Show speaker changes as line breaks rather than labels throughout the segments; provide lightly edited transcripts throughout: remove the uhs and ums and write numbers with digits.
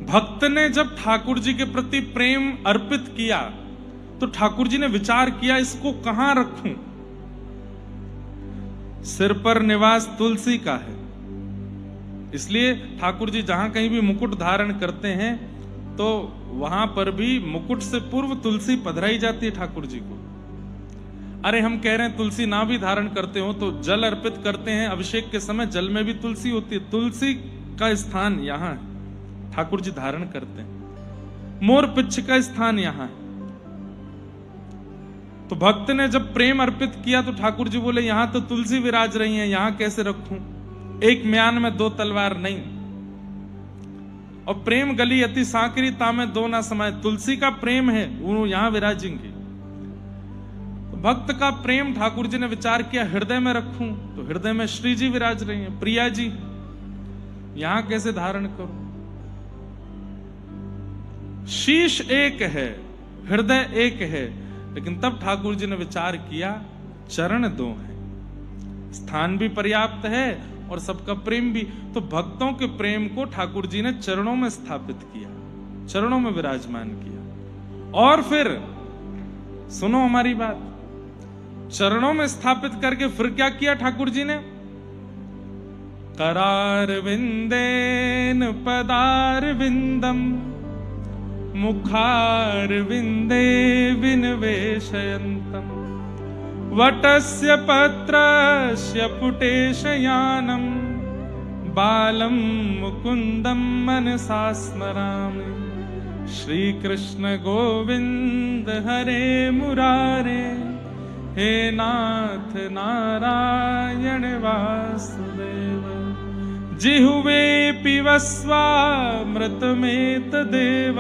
भक्त ने जब ठाकुर जी के प्रति प्रेम अर्पित किया तो ठाकुर जी ने विचार किया इसको कहां रखूं। सिर पर निवास तुलसी का है, इसलिए ठाकुर जी जहां कहीं भी मुकुट धारण करते हैं तो वहां पर भी मुकुट से पूर्व तुलसी पधराई जाती है ठाकुर जी को। अरे हम कह रहे हैं तुलसी ना भी धारण करते हो तो जल अर्पित करते हैं, अभिषेक के समय जल में भी तुलसी होती है, तुलसी का स्थान यहां है, ठाकुर जी धारण करते हैं। मोर पिच्छ का स्थान यहां है। तो भक्त ने जब प्रेम अर्पित किया तो ठाकुर जी बोले यहां तो तुलसी विराज रही है, यहां कैसे रखूं, एक म्यान में दो तलवार नहीं। और प्रेम गली अति सांकरी तामे दो ना समाये, तुलसी का प्रेम है वो यहां विराजेंगे। तो भक्त का प्रेम ठाकुर जी ने विचार किया हृदय में रखूं, तो हृदय में श्री जी विराज रही हैं, प्रिया जी, यहां कैसे धारण करूं। शीश एक है, हृदय एक है, लेकिन तब ठाकुर जी ने विचार किया चरण दो हैं, स्थान भी पर्याप्त है और सबका प्रेम भी। तो भक्तों के प्रेम को ठाकुर जी ने चरणों में स्थापित किया, चरणों में विराजमान किया। और फिर सुनो हमारी बात, चरणों में स्थापित करके फिर क्या किया ठाकुर जी ने, करार विंदेन पदार विंदम मुखार विंदे विनवेशयन्तम वटस्य पत्रस्य पुटेशयानम बालम मुकुंदम मनसा स्मरामि। श्री कृष्ण गोविंद हरे मुरारे, हे नाथ नारायण वासुदेव। जिह्वे पिबस्वामृतमेत देव,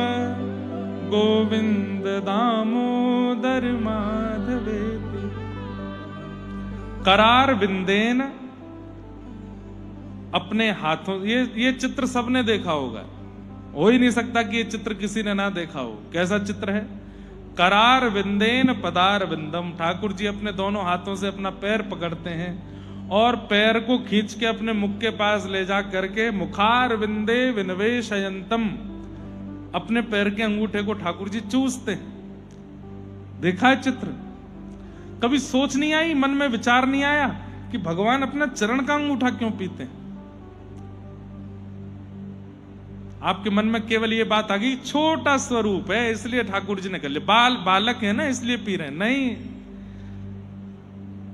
गोविंद दामोदर माधवेति। करार विंदेन, अपने हाथों, ये चित्र सबने देखा होगा, हो ही नहीं सकता कि ये चित्र किसी ने ना देखा हो। कैसा चित्र है, करार विंदेन पदार विंदम, ठाकुर जी अपने दोनों हाथों से अपना पैर पकड़ते हैं और पैर को खींच के अपने मुख के पास ले जा करके मुखार विंदे विनवेशयन्तम, अपने पैर के अंगूठे को ठाकुर जी चूसते हैं। देखा है चित्र, कभी सोच नहीं आई, मन में विचार नहीं आया कि भगवान अपना चरण का अंगूठा क्यों पीते हैं। आपके मन में केवल ये बात आ गई छोटा स्वरूप है इसलिए ठाकुर जी ने कर लिया, बालक है ना इसलिए पी रहे हैं। नहीं,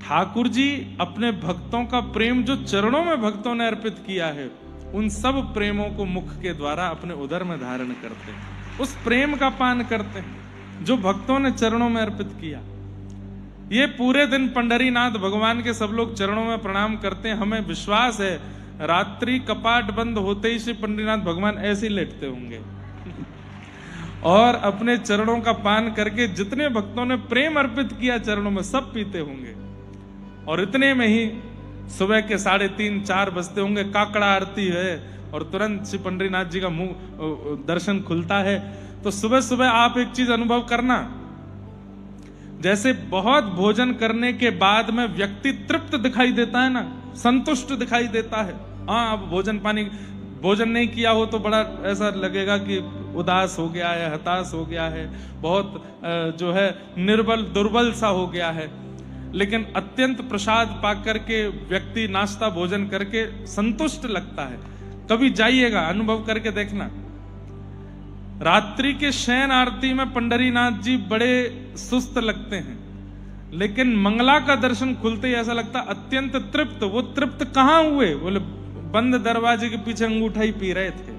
ठाकुर जी अपने भक्तों का प्रेम जो चरणों में भक्तों ने अर्पित किया है, उन सब प्रेमों को मुख के द्वारा अपने उदर में धारण करते हैं, उस प्रेम का पान करते हैं जो भक्तों ने चरणों में अर्पित किया। ये पूरे दिन पंढरीनाथ भगवान के सब लोग चरणों में प्रणाम करते हैं। हमें विश्वास है रात्रि कपाट बंद होते ही श्री पंढरीनाथ भगवान ऐसे ही लेटते होंगे और अपने चरणों का पान करके जितने भक्तों ने प्रेम अर्पित किया चरणों में सब पीते होंगे। और इतने में ही सुबह के 3:30-4 बजते होंगे, काकड़ा आरती है और तुरंत श्री पंढरीनाथ जी का मुंह दर्शन खुलता है। तो सुबह सुबह आप एक चीज अनुभव करना, जैसे बहुत भोजन करने के बाद में व्यक्ति तृप्त दिखाई देता है ना, संतुष्ट दिखाई देता है। हाँ, अब भोजन नहीं किया हो तो बड़ा ऐसा लगेगा कि उदास हो गया है, हताश हो गया है, बहुत जो है निर्बल दुर्बल सा हो गया है। लेकिन अत्यंत प्रसाद पाकर के व्यक्ति नाश्ता भोजन करके संतुष्ट लगता है। कभी जाइएगा, अनुभव करके देखना। रात्रि के शयन आरती में पंढरीनाथ जी बड़े सुस्त लगते हैं, लेकिन मंगला का दर्शन खुलते ही ऐसा लगता अत्यंत तृप्त। वो तृप्त कहां हुए, बोले बंद दरवाजे के पीछे अंगूठा ही पी रहे थे।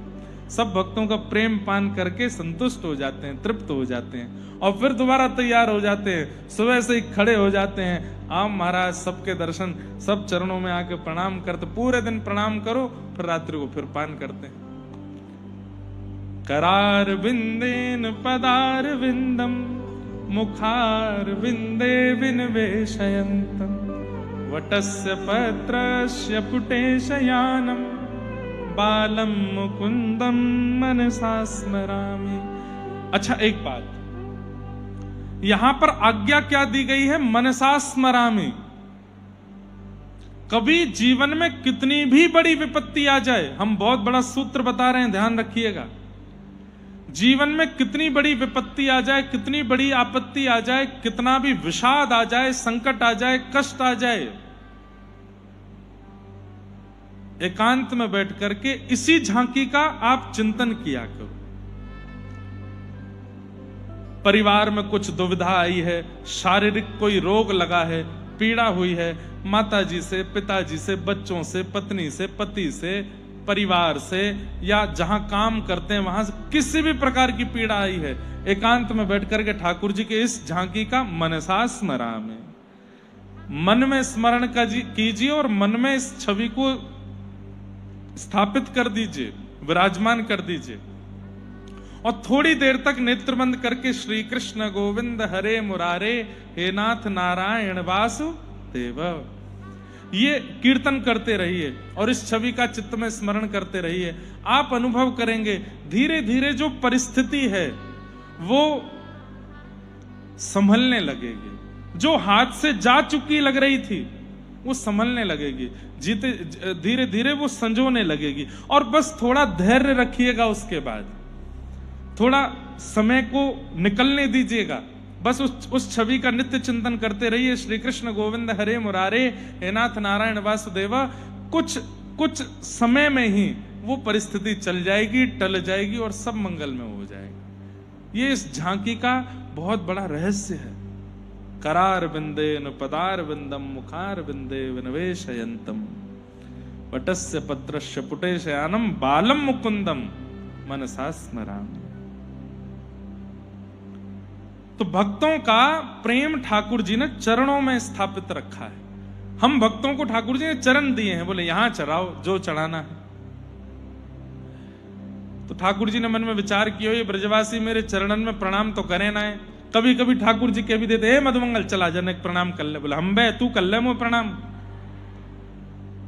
सब भक्तों का प्रेम पान करके संतुष्ट हो जाते हैं, तृप्त हो जाते हैं और फिर दोबारा तैयार हो जाते हैं। सुबह से ही खड़े हो जाते हैं, आप महाराज सबके दर्शन, सब चरणों में आके प्रणाम करते, पूरे दिन प्रणाम करो, फिर रात्रि को फिर पान करते हैं। करार विंदेन पदार विंदम मुखार विंदे विनवेशयन्तम वटस्य पत्रस्य पुटेशयानम बालम मुकुंदम मनसा स्मरामि। अच्छा, एक बात, यहां पर आज्ञा क्या दी गई है, मनसा स्मरामि। कभी जीवन में कितनी भी बड़ी विपत्ति आ जाए, हम बहुत बड़ा सूत्र बता रहे हैं, ध्यान रखिएगा, जीवन में कितनी बड़ी विपत्ति आ जाए, कितनी बड़ी आपत्ति आ जाए, कितना भी विषाद आ जाए, संकट आ जाए, कष्ट आ जाए, एकांत में बैठ करके इसी झांकी का आप चिंतन किया करो। परिवार में कुछ दुविधा आई है, शारीरिक कोई रोग लगा है, पीड़ा हुई है, माताजी से, पिताजी से, बच्चों से, पत्नी से, पति से, परिवार से, या जहां काम करते हैं वहां से किसी भी प्रकार की पीड़ा आई है, एकांत में बैठ करके ठाकुर जी के इस झांकी का मनसा स्मरामि, मन में स्मरण कीजिए और मन में इस छवि को स्थापित कर दीजिए, विराजमान कर दीजिए, और थोड़ी देर तक नेत्र बंद करके श्री कृष्ण गोविंद हरे मुरारे हे नाथ नारायण वासुदेव ये कीर्तन करते रहिए और इस छवि का चित्त में स्मरण करते रहिए। आप अनुभव करेंगे धीरे धीरे जो परिस्थिति है वो संभलने लगेगी, जो हाथ से जा चुकी लग रही थी वो संभलने लगेगी, धीरे धीरे वो संजोने लगेगी। और बस थोड़ा धैर्य रखिएगा, उसके बाद थोड़ा समय को निकलने दीजिएगा, बस उस छवि का नित्य चिंतन करते रहिए। श्री कृष्ण गोविंद हरे मुरारे हे नाथ नारायण वासुदेव। कुछ समय में ही वो परिस्थिति चल जाएगी, टल जाएगी और सब मंगल में हो जाएगा। ये इस झांकी का बहुत बड़ा रहस्य है। करार बिंदेन पदार बिंदम मुखार बिंदे विनवेशयंतम वटस्य पत्रस्य पुटेशयानम बालम मुकुंदम मनसा स्मरामि। तो भक्तों का प्रेम ठाकुर जी ने चरणों में स्थापित रखा है। हम भक्तों को ठाकुर जी ने चरण दिए हैं, बोले यहां चढ़ाओ जो चढ़ाना है। तो ठाकुर जी ने मन में विचार किया, ये ब्रजवासी मेरे चरणन में प्रणाम तो करे ना है। कभी कभी ठाकुर जी कह भी देते, हे मधुमंगल चला जनक प्रणाम कर ले। बोले हम बे तू कर ले मुझे प्रणाम।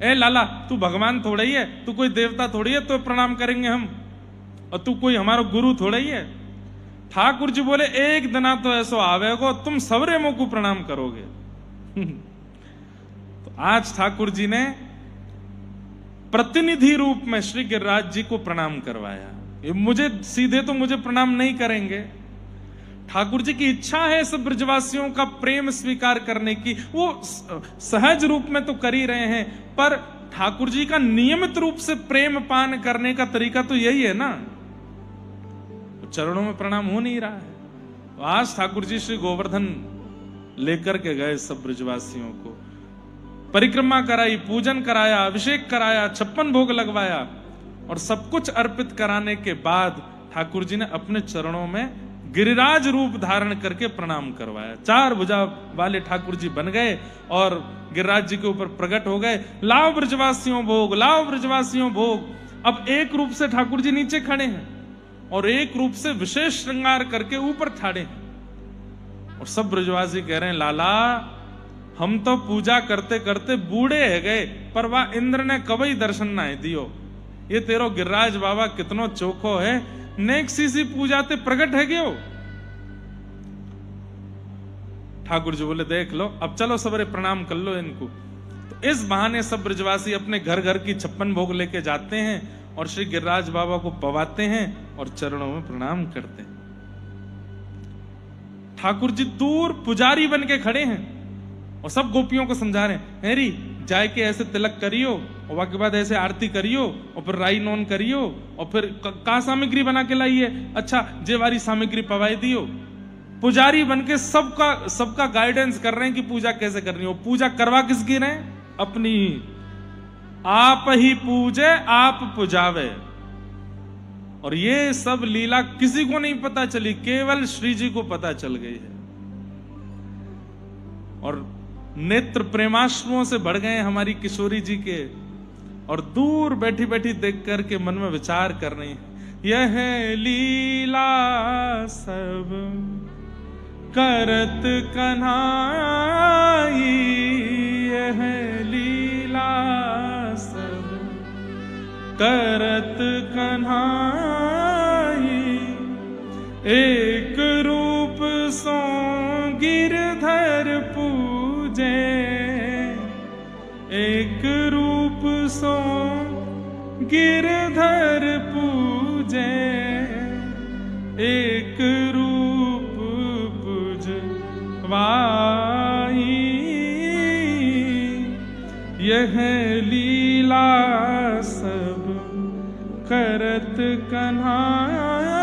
ए लाला तू भगवान थोड़ा ही है, तू कोई देवता थोड़ी है तो प्रणाम करेंगे हम, और तू कोई हमारा गुरु थोड़ा ही है। ठाकुर जी बोले एक दिना तो ऐसो आवेगो तुम सबरे मुंह को प्रणाम करोगे। तो आज ठाकुर जी ने प्रतिनिधि रूप में श्री गिरिराज जी को प्रणाम करवाया। ये मुझे सीधे तो मुझे प्रणाम नहीं करेंगे, ठाकुर जी की इच्छा है सब ब्रजवासियों का प्रेम स्वीकार करने की, वो सहज रूप में तो कर ही रहे हैं, पर ठाकुर जी का नियमित रूप से प्रेम पान करने का तरीका तो यही है ना। चरणों में प्रणाम हो नहीं रहा है। तो आज ठाकुर जी श्री गोवर्धन लेकर के गए सब ब्रजवासियों को, परिक्रमा कराई, पूजन कराया, अभिषेक कराया, 56 भोग लगवाया, और सब कुछ अर्पित कराने के बाद ठाकुर जी ने अपने चरणों में गिरिराज रूप धारण करके प्रणाम करवाया। 4 भुजा वाले ठाकुर जी बन गए और गिरिराज जी के ऊपर प्रकट हो गए। लाओ ब्रजवासियों भोग, लाओ ब्रजवासियों भोग। अब एक रूप से ठाकुर जी नीचे खड़े हैं और एक रूप से विशेष श्रृंगार करके ऊपर ठाड़े हैं। और सब ब्रजवासी कह रहे हैं, लाला हम तो पूजा करते करते बूढ़े है गए, पर वाह इंद्र ने कभी दर्शन ना दियो। ये तेरो गिरिराज बाबा कितनो चोखो है, नेक सी पूजा ते प्रकट है गयो। ठाकुर जी बोले देख लो, अब चलो सबरे प्रणाम कर लो इनको। तो इस बहाने सब ब्रजवासी अपने घर घर की 56 भोग लेके जाते हैं और श्री गिरिराज बाबा को पवाते हैं और चरणों में प्रणाम करते हैं। ठाकुर जी दूर पुजारी बन के खड़े हैं और सब गोपियों को समझा रहे हैं, हेरी जाए के ऐसे तिलक करियो और वाके बाद ऐसे आरती करियो और फिर राई नोन करियो और फिर का सामग्री बना के लाइए, अच्छा जेवारी सामग्री पवाई दियो। पुजारी बन के सबका गाइडेंस कर रहे हैं कि पूजा कैसे करनी हो। पूजा करवा किसकी रहे? अपनी। आप ही पूजे आप पुजावे। और ये सब लीला किसी को नहीं पता चली, केवल श्री जी को पता चल गई है। और नेत्र प्रेमाश्रुओं से बढ़ गए हमारी किशोरी जी के, और दूर बैठी बैठी देख करके मन में विचार कर रही है, यह लीला सब करत कन्हाई, यह लीला सब करत कन्हाई, एक रूप सो गिरधर पूजे, एक रूप सो गिरधर पूजे, है लीला सब करत कन्हाई।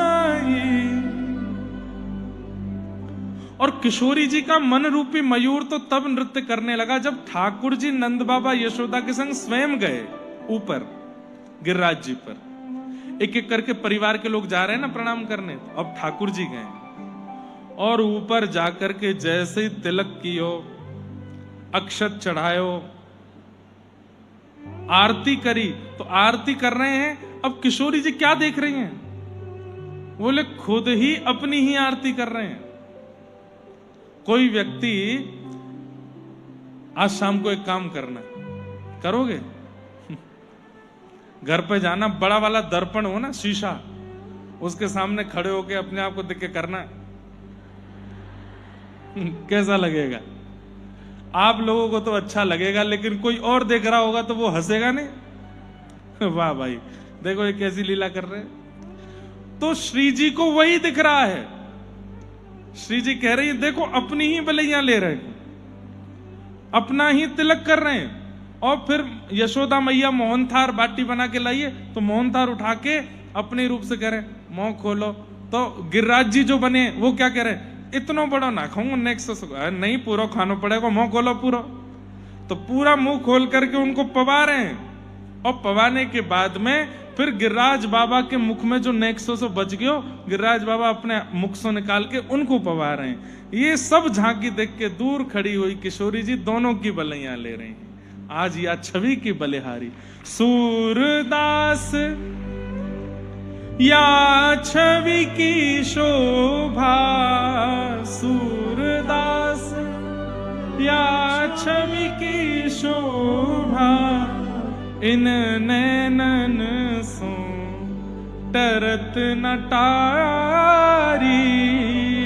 और किशोरी जी का मन रूपी मयूर तो तब नृत्य करने लगा जब ठाकुर जी नंद बाबा यशोदा के संग स्वयं गए ऊपर गिरिराज जी पर। एक एक करके परिवार के लोग जा रहे हैं ना प्रणाम करने, तो अब ठाकुर जी गए और ऊपर जाकर के जैसे ही तिलक कियो, अक्षत चढ़ायो, आरती करी, तो आरती कर रहे हैं। अब किशोरी जी क्या देख रही हैं? बोले खुद ही अपनी ही आरती कर रहे हैं। कोई व्यक्ति आज शाम को एक काम करना, करोगे? घर पे जाना, बड़ा वाला दर्पण हो ना, शीशा, उसके सामने खड़े होके अपने आप को देख के करना, कैसा लगेगा? आप लोगों को तो अच्छा लगेगा, लेकिन कोई और देख रहा होगा तो वो हंसेगा नहीं। वाह भाई, देखो ये कैसी लीला कर रहे हैं। तो श्री जी को वही दिख रहा है। श्री जी कह रही है देखो अपनी ही बलैया ले रहे हैं, अपना ही तिलक कर रहे हैं। और फिर यशोदा मैया मोहनथार बाटी बना के लाइए, तो मोहनथार उठा के अपने रूप से कह रहे मुंह खोलो। तो गिरिराज जी जो बने वो क्या कह रहे हैं, इतना बड़ा ना खाऊंगा, नेक्स्ट नहीं पूरा खाना पड़ेगा, मुंह खोलो पूरा। तो पूरा मुंह खोल करके उनको पवा रहे हैं। और पवाने के बाद में फिर गिरिराज बाबा के मुख में जो नेक्सो से बच गयो, गिरिराज बाबा अपने मुख से निकाल के उनको पवा रहे हैं। ये सब झांकी देख के दूर खड़ी हुई किशोरी जी दोनों की बलैया ले रही हैं। आज या छवि की बलिहारी सूरदास या छवि की शोभा, सूरदास या छवि की शोभा, इन नैनन सो टरत न टारी,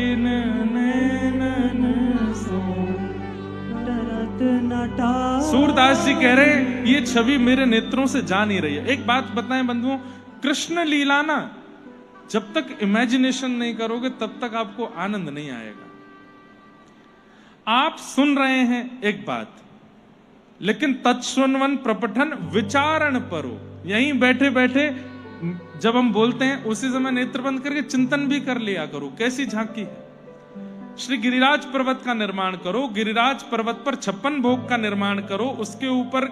इन नैनन सो टरत न टारी। सूरदास जी कह रहे हैं ये छवि मेरे नेत्रों से जा नहीं रही है। एक बात बताएं बंधुओं, कृष्ण लीला ना जब तक इमेजिनेशन नहीं करोगे तब तक आपको आनंद नहीं आएगा। आप सुन रहे हैं एक बात, लेकिन तत्सुनवन प्रपठन विचारण परो, यहीं बैठे बैठे जब हम बोलते हैं उसी समय नेत्र बंद करके चिंतन भी कर लिया करो, कैसी झांकी है। श्री गिरिराज पर्वत का निर्माण करो, गिरिराज पर्वत पर 56 भोग का निर्माण करो, उसके ऊपर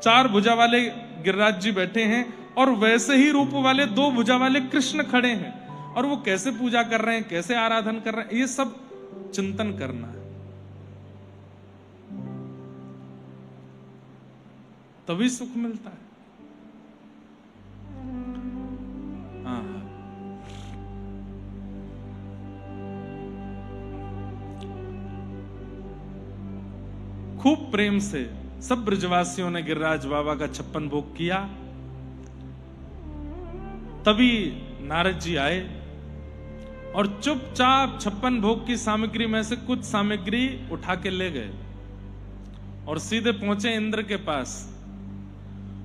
4 भुजा वाले गिरिराज जी बैठे हैं और वैसे ही रूप वाले 2 भुजा वाले कृष्ण खड़े हैं, और वो कैसे पूजा कर रहे हैं, कैसे आराधन कर रहे हैं, ये सब चिंतन करना है, तभी सुख मिलता है। हाँ, खूब प्रेम से सब ब्रजवासियों ने गिरिराज बाबा का 56 भोग किया। तभी नारद जी आए और चुपचाप 56 भोग की सामग्री में से कुछ सामग्री उठा के ले गए और सीधे पहुंचे इंद्र के पास,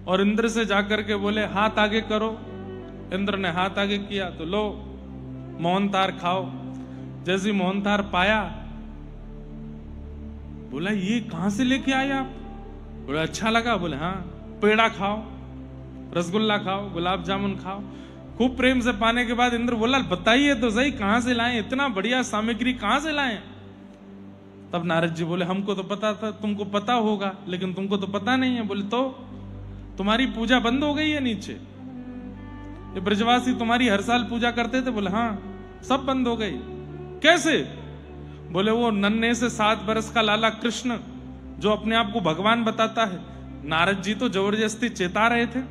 और इंद्र से जाकर के बोले हाथ आगे करो। इंद्र ने हाथ आगे किया तो लो मोहनथार खाओ। जैसे मोहनथार पाया, बोला ये कहां से लेके आए आप? बोला अच्छा लगा। बोले हाँ, पेड़ा खाओ, रसगुल्ला खाओ, गुलाब जामुन खाओ। खूब प्रेम से पाने के बाद इंद्र बोला बताइए तो सही कहां से लाए, इतना बढ़िया सामग्री कहां से लाए? तब नारद जी बोले हमको तो पता था, तुमको पता होगा, लेकिन तुमको तो पता नहीं है। बोले तो तुम्हारी पूजा बंद हो गई है नीचे, ये ब्रजवासी तुम्हारी हर साल पूजा करते थे। बोले हाँ, सब बंद हो गई। कैसे? बोले वो नन्हे से 7 बरस का लाला कृष्ण जो अपने आप को भगवान बताता है, नारद जी तो जबरदस्ती चेता रहे थे,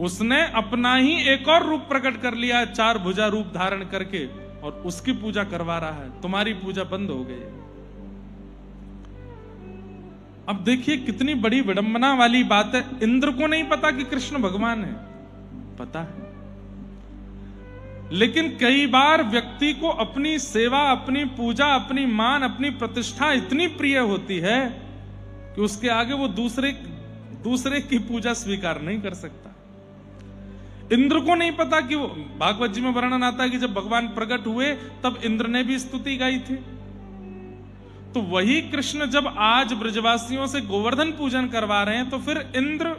उसने अपना ही एक और रूप प्रकट कर लिया, 4 भुजा रूप धारण करके, और उसकी पूजा करवा रहा है। तुम्हारी पूजा बंद हो गई। अब देखिए कितनी बड़ी विडंबना वाली बात है। इंद्र को नहीं पता कि कृष्ण भगवान है, पता है, लेकिन कई बार व्यक्ति को अपनी सेवा, अपनी पूजा, अपनी मान, अपनी प्रतिष्ठा इतनी प्रिय होती है कि उसके आगे वो दूसरे की पूजा स्वीकार नहीं कर सकता। इंद्र को नहीं पता कि वो, भागवत जी में वर्णन आता है कि जब भगवान प्रकट हुए तब इंद्र ने भी स्तुति गाई थी। तो वही कृष्ण जब आज ब्रजवासियों से गोवर्धन पूजन करवा रहे हैं, तो फिर इंद्र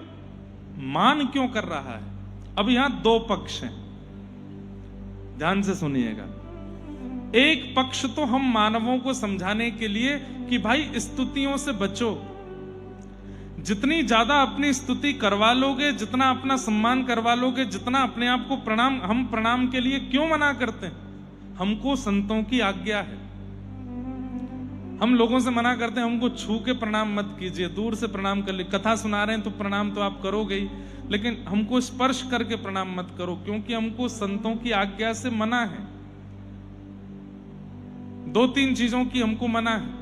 मान क्यों कर रहा है? अब यहां दो पक्ष हैं, ध्यान से सुनिएगा। एक पक्ष तो हम मानवों को समझाने के लिए कि भाई स्तुतियों से बचो, जितनी ज्यादा अपनी स्तुति करवा लोगे, जितना अपना सम्मान करवा लोगे, जितना अपने आप को प्रणाम, हम प्रणाम के लिए क्यों मना करते हैं? हमको संतों की आज्ञा है। हम लोगों से मना करते हैं हमको छू के प्रणाम मत कीजिए, दूर से प्रणाम कर लीजिए। कथा सुना रहे हैं तो प्रणाम तो आप करोगे ही, लेकिन हमको स्पर्श करके प्रणाम मत करो, क्योंकि हमको संतों की आज्ञा से मना है। दो तीन चीजों की हमको मना है।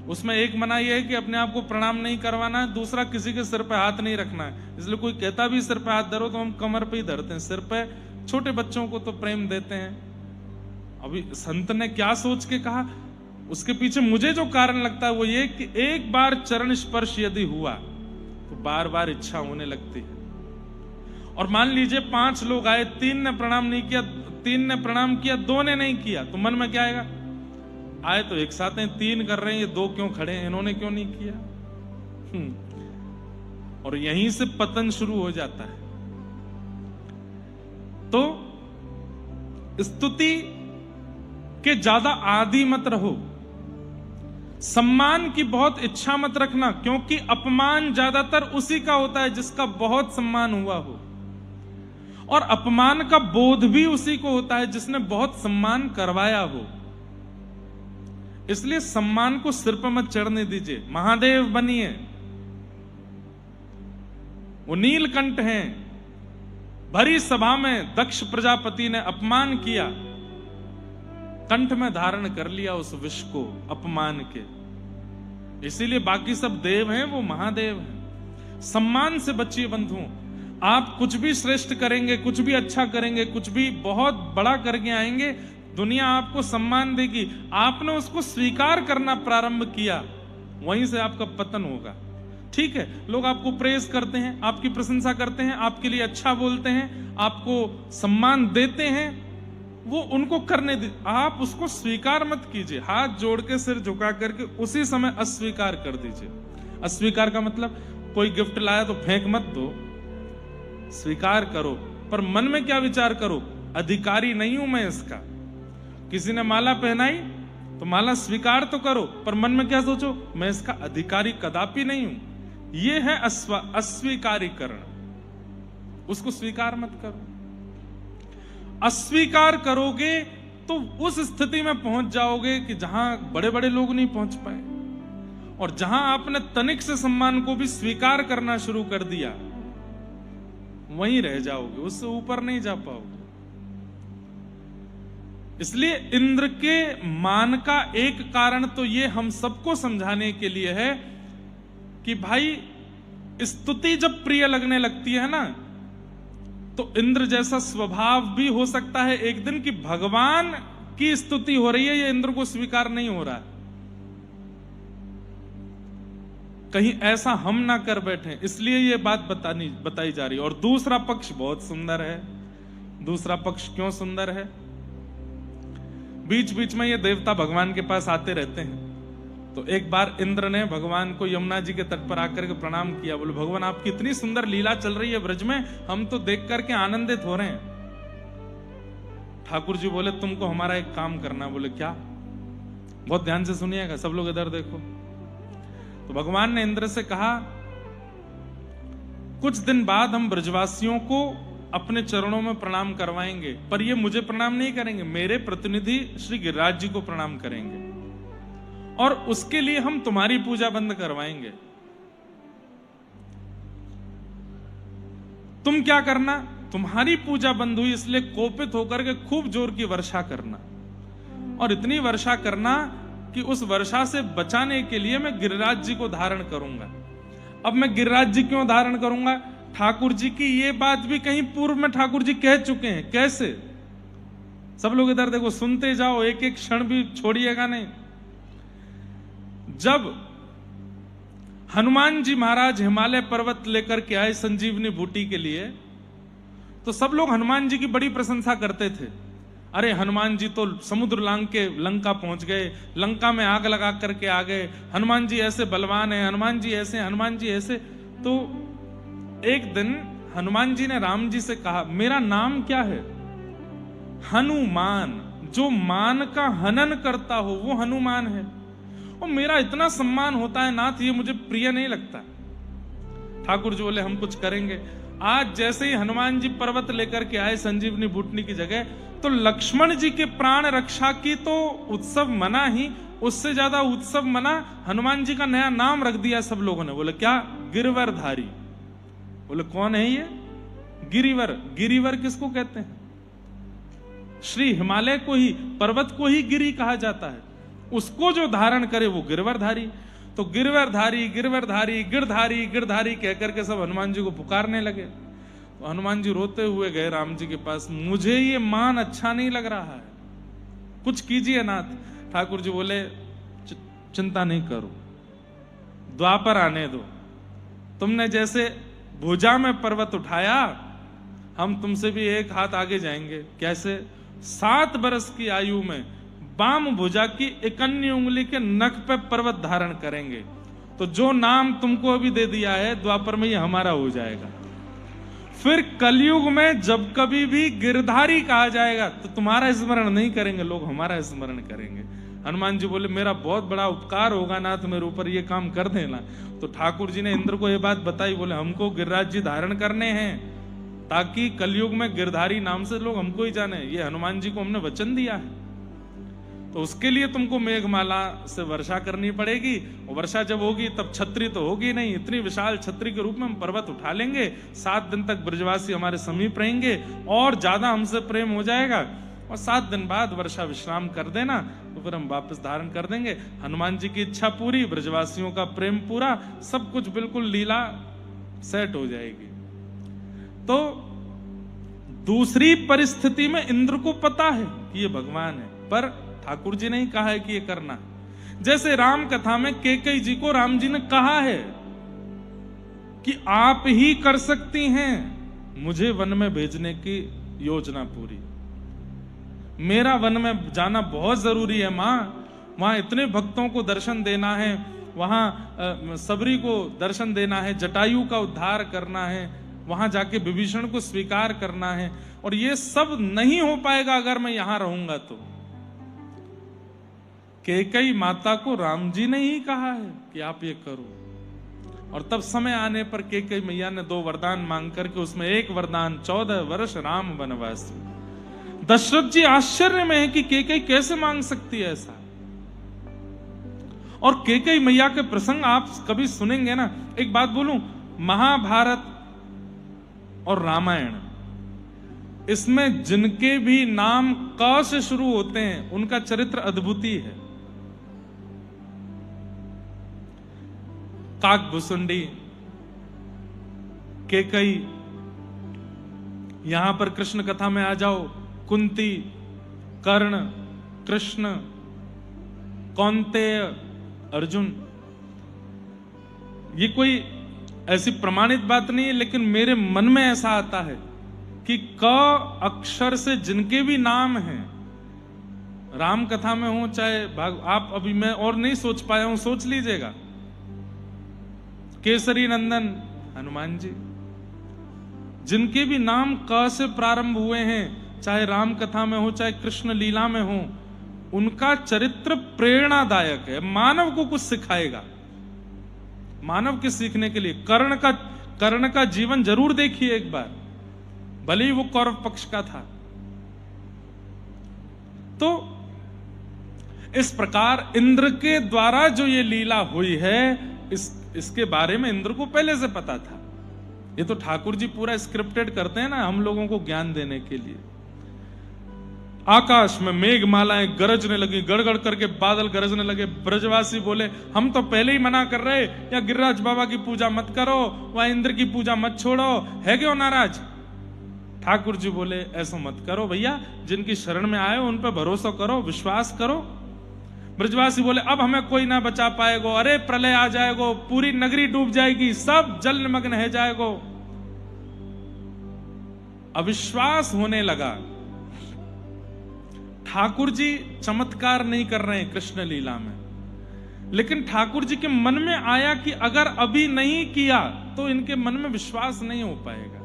उसमें एक मना यह है कि अपने आप को प्रणाम नहीं करवाना है, दूसरा किसी के सिर पे हाथ नहीं रखना है। इसलिए कोई कहता भी सिर पे हाथ धरो तो हम कमर पे ही धरते हैं, सिर पे। छोटे बच्चों को तो प्रेम देते हैं। अभी संत ने क्या सोच के कहा, उसके पीछे मुझे जो कारण लगता है वो ये कि एक बार चरण स्पर्श यदि हुआ तो बार बार इच्छा होने लगती है। और मान लीजिए 5 लोग आए, 3 ने प्रणाम नहीं किया, 3 ने प्रणाम किया, 2 ने नहीं किया, तो मन में क्या आएगा? आए तो एक साथ हैं, 3 कर रहे हैं, ये 2 क्यों खड़े हैं, इन्होंने क्यों नहीं किया? और यहीं से पतन शुरू हो जाता है। तो स्तुति के ज्यादा आदी मत रहो, सम्मान की बहुत इच्छा मत रखना, क्योंकि अपमान ज्यादातर उसी का होता है जिसका बहुत सम्मान हुआ हो, और अपमान का बोध भी उसी को होता है जिसने बहुत सम्मान करवाया हो। इसलिए सम्मान को सिर पर मत चढ़ने दीजिए। महादेव बनिए, वो नीलकंठ हैं। भरी सभा में दक्ष प्रजापति ने अपमान किया, कंठ में धारण कर लिया उस विष को अपमान के। इसीलिए बाकी सब देव हैं, वो महादेव हैं। सम्मान से बचिए बंधुओं। आप कुछ भी श्रेष्ठ करेंगे, कुछ भी अच्छा करेंगे, कुछ भी बहुत बड़ा करके आएंगे, दुनिया आपको सम्मान देगी। आपने उसको स्वीकार करना प्रारंभ किया, वहीं से आपका पतन होगा। ठीक है, लोग आपको प्रेज करते हैं, आपकी प्रशंसा करते हैं, आपके लिए अच्छा बोलते हैं, आपको सम्मान देते हैं, वो उनको करने दे, आप उसको स्वीकार मत कीजिए। हाथ जोड़ के सिर झुका करके उसी समय अस्वीकार कर दीजिए। अस्वीकार का मतलब कोई गिफ्ट लाया तो फेंक मत दो, स्वीकार करो, पर मन में क्या विचार करो, अधिकारी नहीं हूं मैं इसका। किसी ने माला पहनाई तो माला स्वीकार तो करो, पर मन में क्या सोचो, मैं इसका अधिकारी कदापि नहीं हूं। यह है अस्वीकारीकरण। उसको स्वीकार मत करो। अस्वीकार करोगे तो उस स्थिति में पहुंच जाओगे कि जहां बड़े बड़े लोग नहीं पहुंच पाए, और जहां आपने तनिक से सम्मान को भी स्वीकार करना शुरू कर दिया, वहीं रह जाओगे, उससे ऊपर नहीं जा पाओगे। इसलिए इंद्र के मान का एक कारण तो ये हम सबको समझाने के लिए है कि भाई स्तुति जब प्रिय लगने लगती है ना, तो इंद्र जैसा स्वभाव भी हो सकता है एक दिन कि भगवान की स्तुति हो रही है, ये इंद्र को स्वीकार नहीं हो रहा है। कहीं ऐसा हम ना कर बैठे, इसलिए ये बात बताई जा रही है। और दूसरा पक्ष बहुत सुंदर है। दूसरा पक्ष क्यों सुंदर है? बीच बीच में ये देवता भगवान के पास आते रहते हैं। तो एक बार इंद्र ने भगवान को यमुना जी के तट पर आकर के प्रणाम किया। बोले, भगवान आपकी इतनी सुंदर लीला चल रही है ब्रज में, हम तो देख करके आनंदित हो रहे हैं। ठाकुर जी बोले, तुमको हमारा एक काम करना। बोले, क्या? बहुत ध्यान से सुनिएगा, सब लोग इधर देखो। तो भगवान ने इंद्र से कहा, कुछ दिन बाद हम ब्रजवासियों को अपने चरणों में प्रणाम करवाएंगे, पर ये मुझे प्रणाम नहीं करेंगे, मेरे प्रतिनिधि श्री गिरिराज जी को प्रणाम करेंगे, और उसके लिए हम तुम्हारी पूजा बंद करवाएंगे। तुम क्या करना, तुम्हारी पूजा बंद हुई इसलिए कोपित होकर के खूब जोर की वर्षा करना, और इतनी वर्षा करना कि उस वर्षा से बचाने के लिए मैं गिरिराज जी को धारण करूंगा। अब मैं गिरिराज जी क्यों धारण करूंगा? ठाकुर जी की ये बात भी कहीं पूर्व में ठाकुर जी कह चुके हैं। कैसे? सब लोग इधर देखो, सुनते जाओ, एक एक क्षण भी छोड़िएगा नहीं। जब हनुमान जी महाराज हिमालय पर्वत लेकर के आए संजीवनी बूटी के लिए, तो सब लोग हनुमान जी की बड़ी प्रशंसा करते थे। अरे हनुमान जी तो समुद्र लांग के लंका पहुंच गए, लंका में आग लगा करके आ गए, हनुमान जी ऐसे बलवान है, हनुमान जी ऐसे, हनुमान जी ऐसे। तो एक दिन हनुमान जी ने राम जी से कहा, मेरा नाम क्या है? हनुमान। जो मान का हनन करता हो वो हनुमान है। और मेरा इतना सम्मान होता है नाथ, ये मुझे प्रिय नहीं लगता। ठाकुर जी बोले हम कुछ करेंगे। आज जैसे ही हनुमान जी पर्वत लेकर के आए संजीवनी बूटनी की जगह, तो लक्ष्मण जी के प्राण रक्षा की तो उत्सव मना ही, उससे ज्यादा उत्सव मना हनुमान जी का नया नाम रख दिया सब लोगों ने। बोले क्या? गिरवरधारी। बोले कौन है ये? गिरिवर। गिरिवर किसको कहते हैं? श्री हिमालय को ही, पर्वत को ही गिरी कहा जाता है। उसको जो धारण करे वो गिरवरधारी। तो गिरवरधारी गिरवरधारी गिरधारी गिरधारी कहकर के सब हनुमान जी को पुकारने लगे। तो हनुमान जी रोते हुए गए राम जी के पास, मुझे ये मान अच्छा नहीं लग रहा है, कुछ कीजिए नाथ। ठाकुर जी बोले चिंता नहीं करो, द्वापर आने दो। तुमने जैसे भुजा में पर्वत उठाया, हम तुमसे भी एक हाथ आगे जाएंगे। कैसे? 7 बरस की आयु में बाम भुजा की 51 उंगली के नख पे पर्वत धारण करेंगे। तो जो नाम तुमको अभी दे दिया है, द्वापर में ये हमारा हो जाएगा। फिर कलयुग में जब कभी भी गिरधारी कहा जाएगा तो तुम्हारा स्मरण नहीं करेंगे लोग, हमारा स्मरण करेंगे। हनुमान जी बोले मेरा बहुत बड़ा उपकार होगा नाथ, मेरे ऊपर ये काम कर देना। तो ठाकुर जी ने इंद्र को ये बात बताई। बोले हमको गिरिराज जी धारण करने हैं, ताकि कलयुग में गिरधारी नाम से लोग हमको ही जाने। ये हनुमान जी को हमने वचन दिया है। तो उसके लिए तुमको मेघमाला से वर्षा करनी पड़ेगी। और वर्षा जब होगी तब छतरी तो होगी नहीं, इतनी विशाल छतरी के रूप में हम पर्वत उठा लेंगे। 7 दिन तक ब्रजवासी हमारे समीप रहेंगे और ज्यादा हमसे प्रेम हो जाएगा। और 7 दिन बाद वर्षा विश्राम कर देना, तो फिर हम वापस धारण कर देंगे। हनुमान जी की इच्छा पूरी, ब्रजवासियों का प्रेम पूरा, सब कुछ बिल्कुल लीला सेट हो जाएगी। तो दूसरी परिस्थिति में इंद्र को पता है कि ये भगवान है, पर ठाकुर जी ने ही कहा है कि ये करना है। जैसे राम कथा में कैकेयी जी को राम जी ने कहा है कि आप ही कर सकती हैं मुझे वन में भेजने की योजना पूरी, मेरा वन में जाना बहुत जरूरी है मां, वहां इतने भक्तों को दर्शन देना है, वहां सबरी को दर्शन देना है, जटायु का उद्धार करना है, वहां जाके विभीषण को स्वीकार करना है, और ये सब नहीं हो पाएगा अगर मैं यहां रहूंगा। तो कैकेयी माता को राम जी ने ही कहा है कि आप ये करो। और तब समय आने पर कैकेयी मैया ने 2 वरदान मांग करके उसमें एक वरदान 14 वर्ष राम वनवास। दशरथ जी आश्चर्य में है कि कैकेयी कैसे मांग सकती है ऐसा। और कैकेयी मैया के प्रसंग आप कभी सुनेंगे ना। एक बात बोलूं, महाभारत और रामायण, इसमें जिनके भी नाम क से शुरू होते हैं उनका चरित्र अद्भुत ही है। काकभुसुंडी, कैकेयी, यहां पर कृष्ण कथा में आ जाओ, कुंती, कर्ण, कृष्ण, कौन्तेय, अर्जुन। ये कोई ऐसी प्रमाणित बात नहीं है, लेकिन मेरे मन में ऐसा आता है कि क अक्षर से जिनके भी नाम हैं, राम कथा में हो चाहे आप अभी मैं और नहीं सोच पाया हूं, सोच लीजिएगा। केसरी नंदन हनुमान जी, जिनके भी नाम क से प्रारंभ हुए हैं, चाहे राम कथा में हो चाहे कृष्ण लीला में हो, उनका चरित्र प्रेरणादायक है, मानव को कुछ सिखाएगा। मानव के सीखने के लिए कर्ण का जीवन जरूर देखिए एक बार, भले ही वो कौरव पक्ष का था। तो इस प्रकार इंद्र के द्वारा जो ये लीला हुई है, इसके बारे में इंद्र को पहले से पता था। ये तो ठाकुर जी पूरा स्क्रिप्टेड करते हैं ना हम लोगों को ज्ञान देने के लिए। आकाश में मेघमालाएं गरजने लगी, गड़गड़ करके बादल गरजने लगे। ब्रजवासी बोले हम तो पहले ही मना कर रहे, या गिरिराज बाबा की पूजा मत करो, वह इंद्र की पूजा मत छोड़ो, है क्यों नाराज? ठाकुर जी बोले ऐसा मत करो भैया, जिनकी शरण में आए उन पर भरोसा करो, विश्वास करो। ब्रजवासी बोले अब हमें कोई ना बचा पाएगो, अरे प्रलय आ जाएगो, पूरी नगरी डूब जाएगी, सब जल निमग्न है जाएगो। अविश्वास होने लगा। ठाकुर जी चमत्कार नहीं कर रहे हैं कृष्ण लीला में, लेकिन ठाकुर जी के मन में आया कि अगर अभी नहीं किया तो इनके मन में विश्वास नहीं हो पाएगा।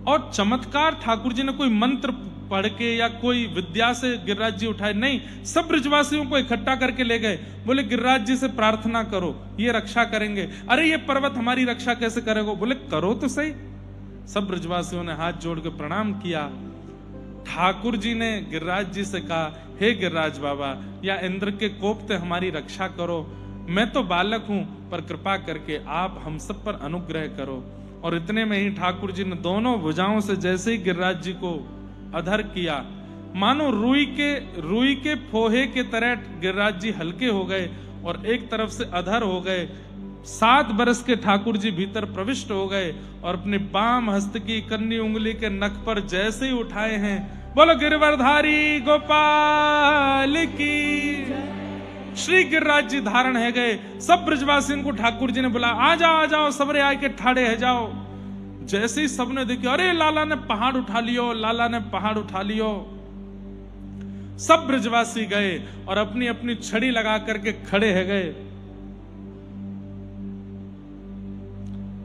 और चमत्कार ठाकुर जी ने कोई मंत्र पढ़ के या कोई विद्या से गिरिराज जी उठाए नहीं, सब ब्रजवासियों को इकट्ठा करके ले गए। बोले गिरिराज जी से प्रार्थना करो, ये रक्षा करेंगे। अरे ये पर्वत हमारी रक्षा कैसे करेगा? बोले करो तो सही। सब ब्रजवासियों ने हाथ जोड़ के प्रणाम किया। ठाकुर जी ने गिरिराज जी से कहा, हे गिरिराज बाबा, या इंद्र के कोप से हमारी रक्षा करो। मैं तो बालक हूं, पर कृपा करके आप हम सब पर अनुग्रह करो। और इतने में ही ठाकुर जी ने दोनों भुजाओं से जैसे ही गिरिराज जी को अधर किया, मानो रुई के फोहे के तरह गिरिराज जी हल्के हो गए और एक तरफ से अधर हो गए। 7 बरस के ठाकुर जी भीतर प्रविष्ट हो गए और अपने बाम हस्त की कन्नी उंगली के नख पर जैसे ही उठाए हैं, बोलो गिरिवरधारी गोपाल की, श्री गिरिराज जी धारण है गए। सब ब्रजवासियों को ठाकुर जी ने बुला, आ जाओ सबरे आके ठाड़े है जाओ। जैसे ही सबने देखा, अरे लाला ने पहाड़ उठा लियो, लाला ने पहाड़ उठा लियो। सब ब्रजवासी गए और अपनी अपनी छड़ी लगा करके खड़े है गए।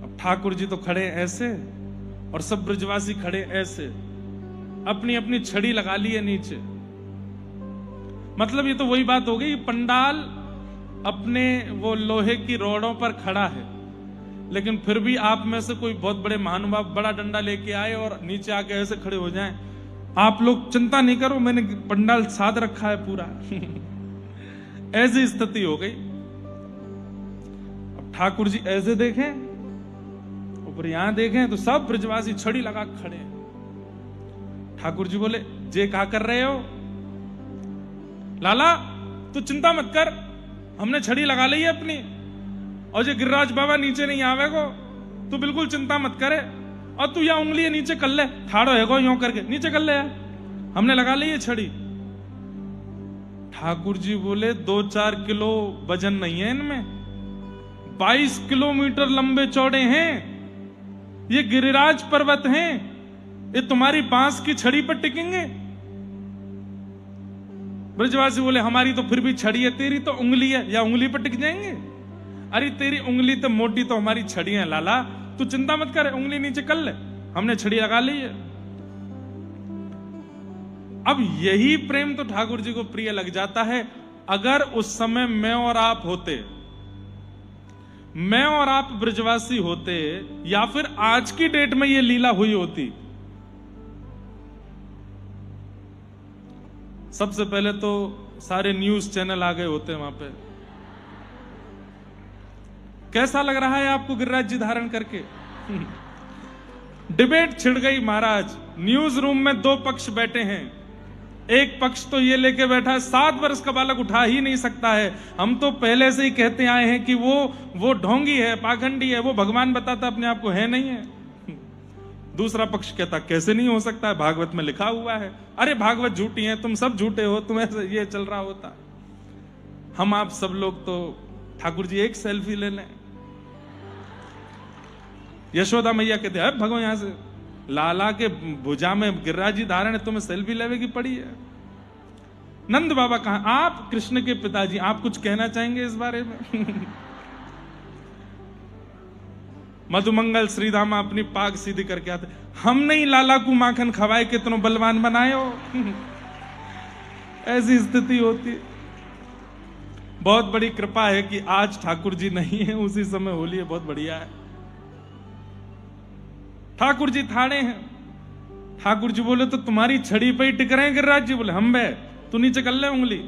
अब ठाकुर जी तो खड़े ऐसे और सब ब्रजवासी खड़े ऐसे, अपनी अपनी छड़ी लगा ली है नीचे। मतलब ये तो वही बात हो गई, पंडाल अपने वो लोहे की रोडों पर खड़ा है, लेकिन फिर भी आप में से कोई बहुत बड़े महानुभाव बड़ा डंडा लेके आए और नीचे आके ऐसे खड़े हो जाएं। आप लोग चिंता नहीं करो, मैंने पंडाल साध रखा है पूरा। ऐसी स्थिति हो गई। अब ठाकुर जी ऐसे देखें, ऊपर यहां देखें तो सब ब्रजवासी छड़ी लगा खड़े। ठाकुर जी बोले, जे क्या कर रहे हो? लाला तू चिंता मत कर, हमने छड़ी लगा ली है अपनी, और ये गिरिराज बाबा नीचे नहीं आवेगो, तू बिल्कुल चिंता मत करे। और तू या उंगली नीचे कर ले, ठाड़ो है गो यूं करके नीचे कर ले, हमने लगा ली है छड़ी। ठाकुर जी बोले, 2-4 किलो वजन नहीं है इनमें, 22 किलोमीटर लंबे चौड़े हैं ये गिरिराज पर्वत हैं, ये तुम्हारी बांस की छड़ी पर टिकेंगे? ब्रजवासी बोले, हमारी तो फिर भी छड़ी है, तेरी तो उंगली है, या उंगली पर टिक जाएंगे? अरे तेरी उंगली तो मोटी, तो हमारी छड़ी है लाला, तू चिंता मत कर, उंगली नीचे कर ले, हमने छड़ी लगा ली है। अब यही प्रेम तो ठाकुर जी को प्रिय लग जाता है। अगर उस समय मैं और आप होते, मैं और आप ब्रजवासी होते, या फिर आज की डेट में ये लीला हुई होती, सबसे पहले तो सारे न्यूज चैनल आ गए होते वहां पे। कैसा लग रहा है आपको गिरिराज जी धारण करके? डिबेट छिड़ गई महाराज। न्यूज रूम में 2 पक्ष बैठे हैं। एक पक्ष तो ये लेके बैठा है, 7 वर्ष का बालक उठा ही नहीं सकता है, हम तो पहले से ही कहते आए हैं कि वो ढोंगी है, पाखंडी है, वो भगवान बताता अपने आप को है नहीं है। दूसरा पक्ष कहता, कैसे नहीं हो सकता है, भागवत में लिखा हुआ है। अरे भागवत झूठी है, तुम सब झूठे हो, तुम ऐसे ये चल रहा होता। हम आप सब लोग तो ठाकुर जी एक सेल्फी ले लें। यशोदा मैया कहते हैं, भगवान यहां से, लाला के भुजा में गिरिराज जी धारण है, तुम्हें सेल्फी लेवे की पड़ी है। नंद बाबा कहा, आप कृष्ण के पिताजी, आप कुछ कहना चाहेंगे इस बारे में? मधुमंगल श्रीधामा अपनी पाग सीधी करके आते, हम नहीं लाला को माखन खवाए कितनों बलवान बनाए हो। ऐसी स्थिति होती। बहुत बड़ी कृपा है कि आज ठाकुर जी नहीं है, उसी समय होली है, बहुत बढ़िया है। ठाकुर जी ठाड़े हैं। ठाकुर जी बोले, तो तुम्हारी छड़ी पे ही टिक रहे हैं गिरिराज जी? बोले, हम बे, तू नीचे कर ले उंगली।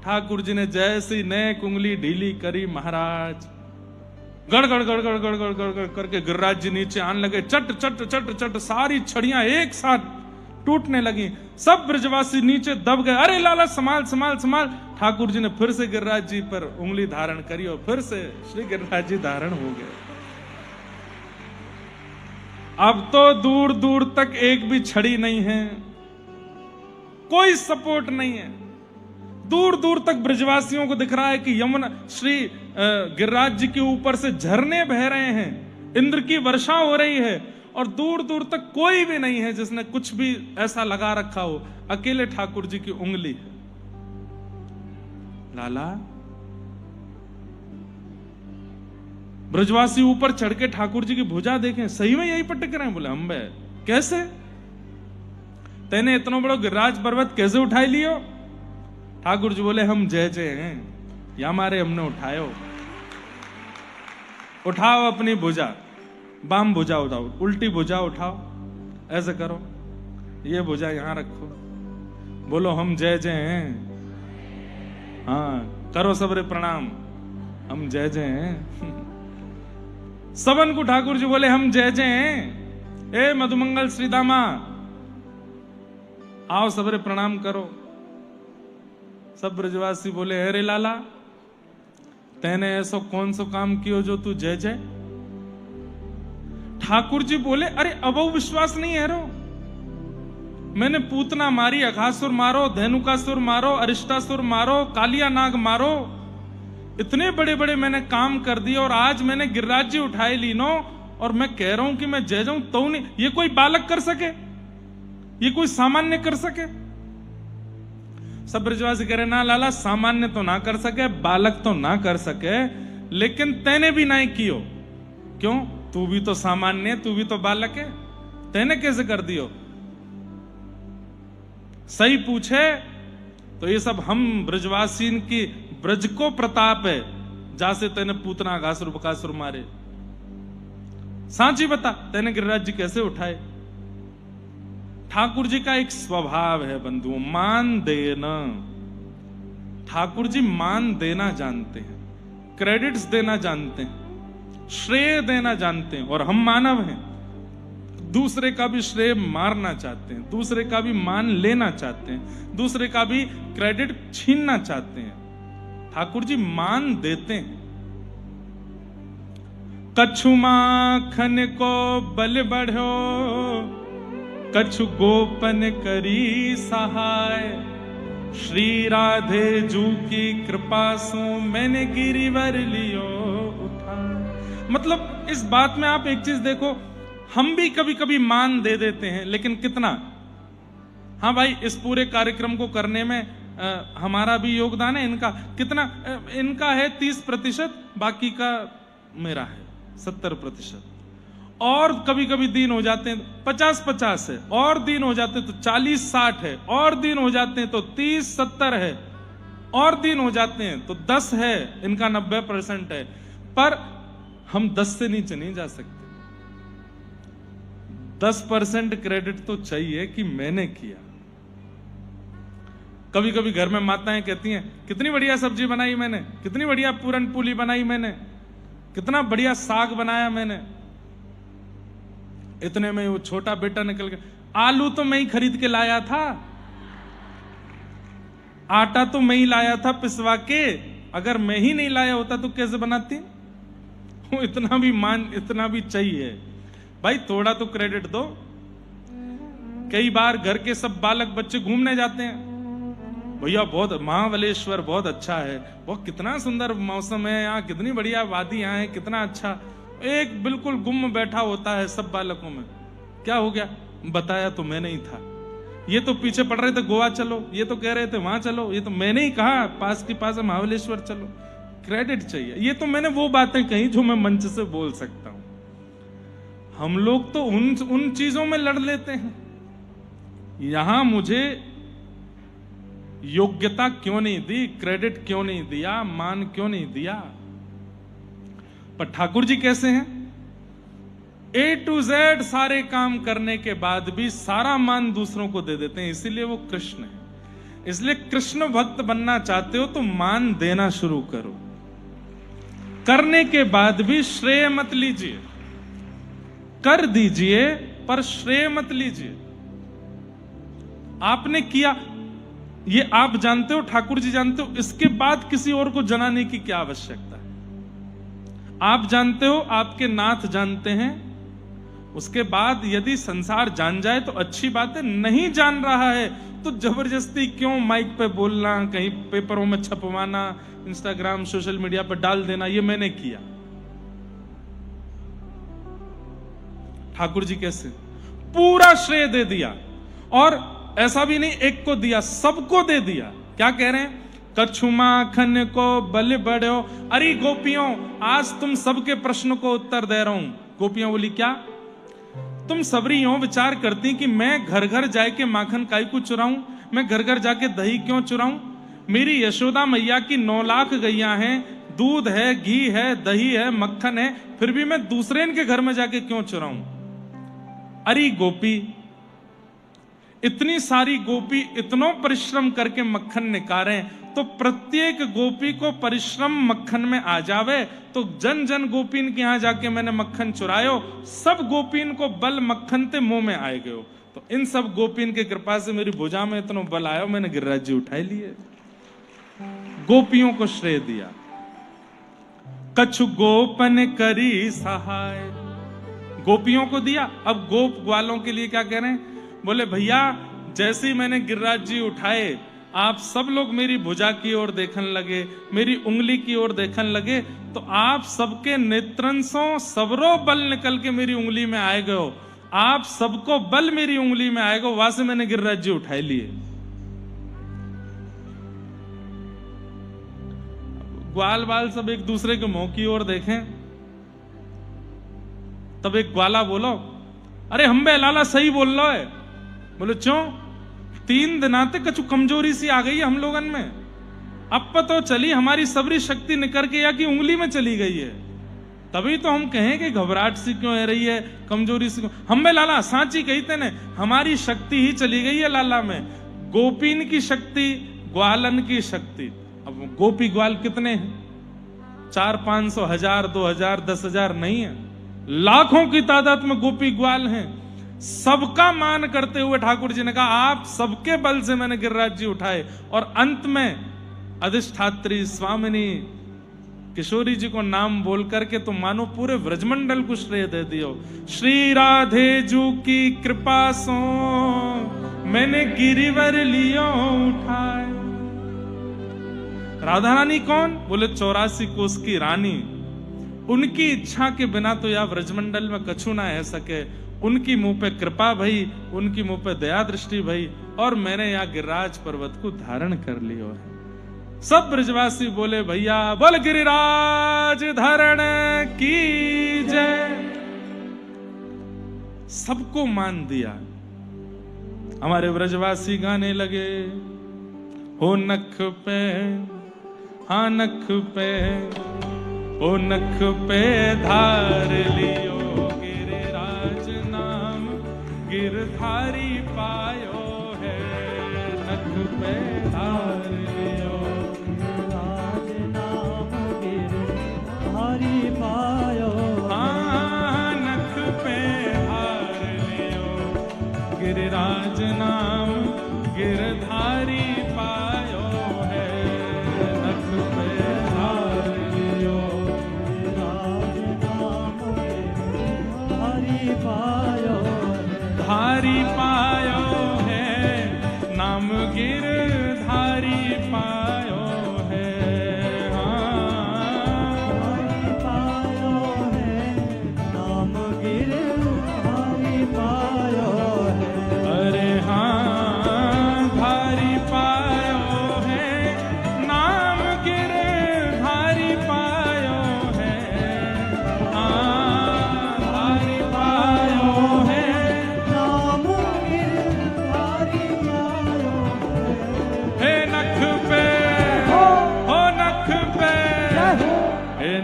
ठाकुर जी ने जैसी नेक उंगली ढीली करी महाराज, गड़ गड़ गड़ गड़ गड़ गड़ गड़ गड़ करके गिरिराज जी नीचे आने लगे। चट चट चट चट सारी छड़ियां एक साथ टूटने लगी। सब ब्रजवासी नीचे दब गए। अरे लाला संभाल संभाल संभाल। ठाकुर जी ने फिर से गिरिराज जी पर उंगली धारण करी और फिर से श्री गिरिराज जी धारण हो गए। अब तो दूर दूर तक एक भी छड़ी नहीं है, कोई सपोर्ट नहीं है। दूर दूर तक ब्रजवासियों को दिख रहा है कि यमुना श्री गिरिराज जी के ऊपर से झरने बह रहे हैं, इंद्र की वर्षा हो रही है। और दूर दूर तक कोई भी नहीं है जिसने कुछ भी ऐसा लगा रखा हो, अकेले ठाकुर जी की उंगली है। लाला, ब्रजवासी ऊपर चढ़ के ठाकुर जी की भुजा देखें, सही में यही पटक रहे हैं। बोले अम्बे कैसे, तेने इतना बड़ा गिरिराज पर्वत कैसे उठाई लियो? ठाकुर जी बोले हम जय जय हैं, या मारे हमने उठायो। उठाओ अपनी भुजा, बाम भुजा उठाओ, उल्टी भुजा उठाओ, ऐसे करो, ये भुजा यहां रखो, बोलो हम जय जय हैं। हाँ करो सबरे प्रणाम, हम जय जय हैं। सबन को ठाकुर जी बोले हम जय जय हैं। ए मधुमंगल श्रीदामा, आओ सबरे प्रणाम करो। सब ब्रजवासी बोले अरे लाला, तैने ऐसा कौन सा काम कियो जो तू जय जय? ठाकुर जी बोले अरे अब विश्वास नहीं है रो, मैंने पूतना मारी, अघासुर मारो, धेनुकासुर मारो, अरिष्टासुर मारो, कालिया नाग मारो, इतने बड़े बड़े मैंने काम कर दिए और आज मैंने गिरिराज जी उठाए लीनो और मैं कह रहा हूं कि मैं जय जाऊं तो नहीं। ये कोई बालक कर सके? ये कोई सामान्य कर सके? सब ब्रजवासी कह रहे ना लाला, सामान्य तो ना कर सके, बालक तो ना कर सके, लेकिन तैने भी नहीं कियो। क्यों? तू भी तो सामान्य, तू भी तो बालक है, तैने कैसे कर दियो? सही पूछे तो ये सब हम ब्रजवासी की ब्रज को प्रताप है, जासे तेने पूतना घासुर बकासुर मारे। सांची बता, तेने गिरिराज जी कैसे उठाए? ठाकुर जी का एक स्वभाव है बंधुओं, मान देना। ठाकुर जी मान देना जानते हैं, क्रेडिट्स देना जानते हैं, श्रेय देना जानते हैं। और हम मानव हैं, दूसरे का भी श्रेय मारना चाहते हैं, दूसरे का भी मान लेना चाहते हैं, दूसरे का भी क्रेडिट छीनना चाहते हैं। ठाकुर जी मान देते हैं। कछु माखन को बल बढ़ो, कछु गोपन करी सहाय, श्री राधे जू की कृपा सो मैंने गिरिवर लियो उठा। मतलब इस बात में आप एक चीज देखो, हम भी कभी कभी मान दे देते हैं, लेकिन कितना? हाँ भाई, इस पूरे कार्यक्रम को करने में हमारा भी योगदान है, इनका कितना? इनका है 30%, बाकी का मेरा है 70%। और कभी कभी दिन हो जाते हैं 50-50 है, और दिन हो जाते हैं तो 40-60 है, और दिन हो जाते हैं तो 30-70 है, और दिन हो जाते हैं तो 10 है, इनका 90% है। पर हम 10 से नीचे नहीं जा सकते। 10% क्रेडिट तो चाहिए कि मैंने किया। कभी कभी घर में माताएं कहती हैं कितनी बढ़िया सब्जी बनाई मैंने, कितनी बढ़िया पूरन पूली बनाई मैंने, कितना बढ़िया साग बनाया मैंने। इतने में वो छोटा बेटा निकल गया, आलू तो मैं ही खरीद के लाया था, आटा तो मैं ही लाया था पिसवा के, अगर मैं ही नहीं लाया होता तो कैसे बनाती? वो इतना भी मान, इतना भी चाहिए भाई, थोड़ा तो क्रेडिट दो। कई बार घर के सब बालक बच्चे घूमने जाते हैं, भैया बहुत महाबलेश्वर बहुत अच्छा है, वो कितना सुंदर मौसम है यहाँ, कितनी बढ़िया वादियां हैं, कितना अच्छा। एक बिल्कुल गुम बैठा होता है सब बालकों में, क्या हो गया? बताया तो मैं नहीं था, ये तो पीछे पड़ रहे थे गोवा चलो, ये तो कह रहे थे वहां चलो, ये तो मैंने ही कहा पास के पास है महाबलेश्वर चलो। क्रेडिट चाहिए। ये तो मैंने वो बातें कही जो मैं मंच से बोल सकता हूं। हम लोग तो उन चीजों में लड़ लेते हैं। यहां मुझे योग्यता क्यों नहीं दी, क्रेडिट क्यों नहीं दिया, मान क्यों नहीं दिया? पर ठाकुर जी कैसे हैं? A to Z सारे काम करने के बाद भी सारा मान दूसरों को दे देते हैं, इसीलिए वो कृष्ण है। इसलिए कृष्ण भक्त बनना चाहते हो तो मान देना शुरू करो, करने के बाद भी श्रेय मत लीजिए। कर दीजिए पर श्रेय मत लीजिए। आपने किया, ये आप जानते हो, ठाकुर जी जानते हो, इसके बाद किसी और को जनाने की क्या आवश्यकता है? आप जानते हो, आपके नाथ जानते हैं, उसके बाद यदि संसार जान जाए तो अच्छी बात है, नहीं जान रहा है तो जबरदस्ती क्यों माइक पे बोलना, कहीं पेपरों में छपवाना, इंस्टाग्राम सोशल मीडिया पर डाल देना, ये मैंने किया। ठाकुर जी कैसे पूरा श्रेय दे दिया, और ऐसा भी नहीं एक को दिया, सबको दे दिया। क्या कह रहे हैं? कछु माखन को बल बढ़ो। अरे गोपियों, आज तुम सबके प्रश्न को उत्तर दे रहा हूं। गोपियां बोली क्या? तुम सबरी यूं विचार करती कि मैं घर घर जाके माखन काई को चुराऊं, मैं घर घर जाके दही क्यों चुराऊं? मेरी यशोदा मैया की 9 लाख गैया हैं, दूध है, घी है, दही है, मक्खन है, फिर भी मैं दूसरे इनके घर में जाके क्यों चुराऊं? अरे गोपी, इतनी सारी गोपी इतनो परिश्रम करके मक्खन निकारे, तो प्रत्येक गोपी को परिश्रम मक्खन में आ जावे, तो जन जन गोपीन के यहां जाके मैंने मक्खन चुरायो, सब गोपीन को बल मक्खन ते मुंह में आए गयो। तो इन सब गोपीन की कृपा से मेरी भुजा में इतना बल आयो, मैंने गिरिराज जी उठाए लिए। गोपियों को श्रेय दिया। कछु गोपन करी सहाय, गोपियों को दिया। अब गोप ग्वालों के लिए क्या कह रहे हैं? बोले भैया, जैसे ही मैंने गिरिराज जी उठाए, आप सब लोग मेरी भुजा की ओर देखने लगे, मेरी उंगली की ओर देखने लगे, तो आप सबके नेत्रंशों सबरो बल निकल के मेरी उंगली में आए गए, आप सबको बल मेरी उंगली में आएगा, वहां से मैंने गिरिराज जी उठाए लिए। ग्वाल बाल सब एक दूसरे के मुंह की ओर देखें, तब एक ग्वाला बोलो, अरे हम बे लाला सही बोल रहा है। बोले क्यों? 3 दिन आते कछु कमजोरी सी आ गई है हम लोगन में, अब पता चली हमारी सबरी शक्ति निकल के या कि उंगली में चली गई है, तभी तो हम कहें कि घबराहट सी क्यों हो रही है, कमजोरी सी क्यों। हम बे लाला सांची कहते ने, हमारी शक्ति ही चली गई है लाला में, गोपीन की शक्ति, ग्वालन की शक्ति। अब गोपी ग्वाल कितने हैं? 400, 500, 1000, 2000, 10,000 नहीं है, लाखों की तादाद में गोपी ग्वाल हैं। सबका मान करते हुए ठाकुर जी ने कहा, आप सबके बल से मैंने गिरिराज जी उठाए, और अंत में अधिष्ठात्री स्वामिनी किशोरी जी को नाम बोल करके तो मानो पूरे व्रजमंडल को श्रेय दे दियो। श्री राधे जू की कृपा सो मैंने गिरिवर लियो उठाए। राधा रानी कौन? बोले 84 कोस की रानी। उनकी इच्छा के बिना तो या व्रजमंडल में कछु ना रह सके, उनकी मुंह पे कृपा भई, उनकी मुंह पे दया दृष्टि भई, और मैंने यहाँ गिरिराज पर्वत को धारण कर लियो है। सब ब्रजवासी बोले भैया बोल गिरिराज धारण की जय। सबको मान दिया। हमारे ब्रजवासी गाने लगे, हो नख पे, हाँ नख पे, ओ नख पे धार लियो गिरिराज नाम, गिरधारी पायो है, नख पे धार लियो गिरिराज नाम, गिरधारी पायो। हाँ नख पे धार लियो गिरिराज नाम, गिरधारी पायो है, नख पे धार लियो पायो, धारी पायो है, नाम गिरधारी पायो है। हाँ पायो है, नाम गिरधारी पायो है। अरे हाँ धारी पायो है, नाम गिरधारी पायो है।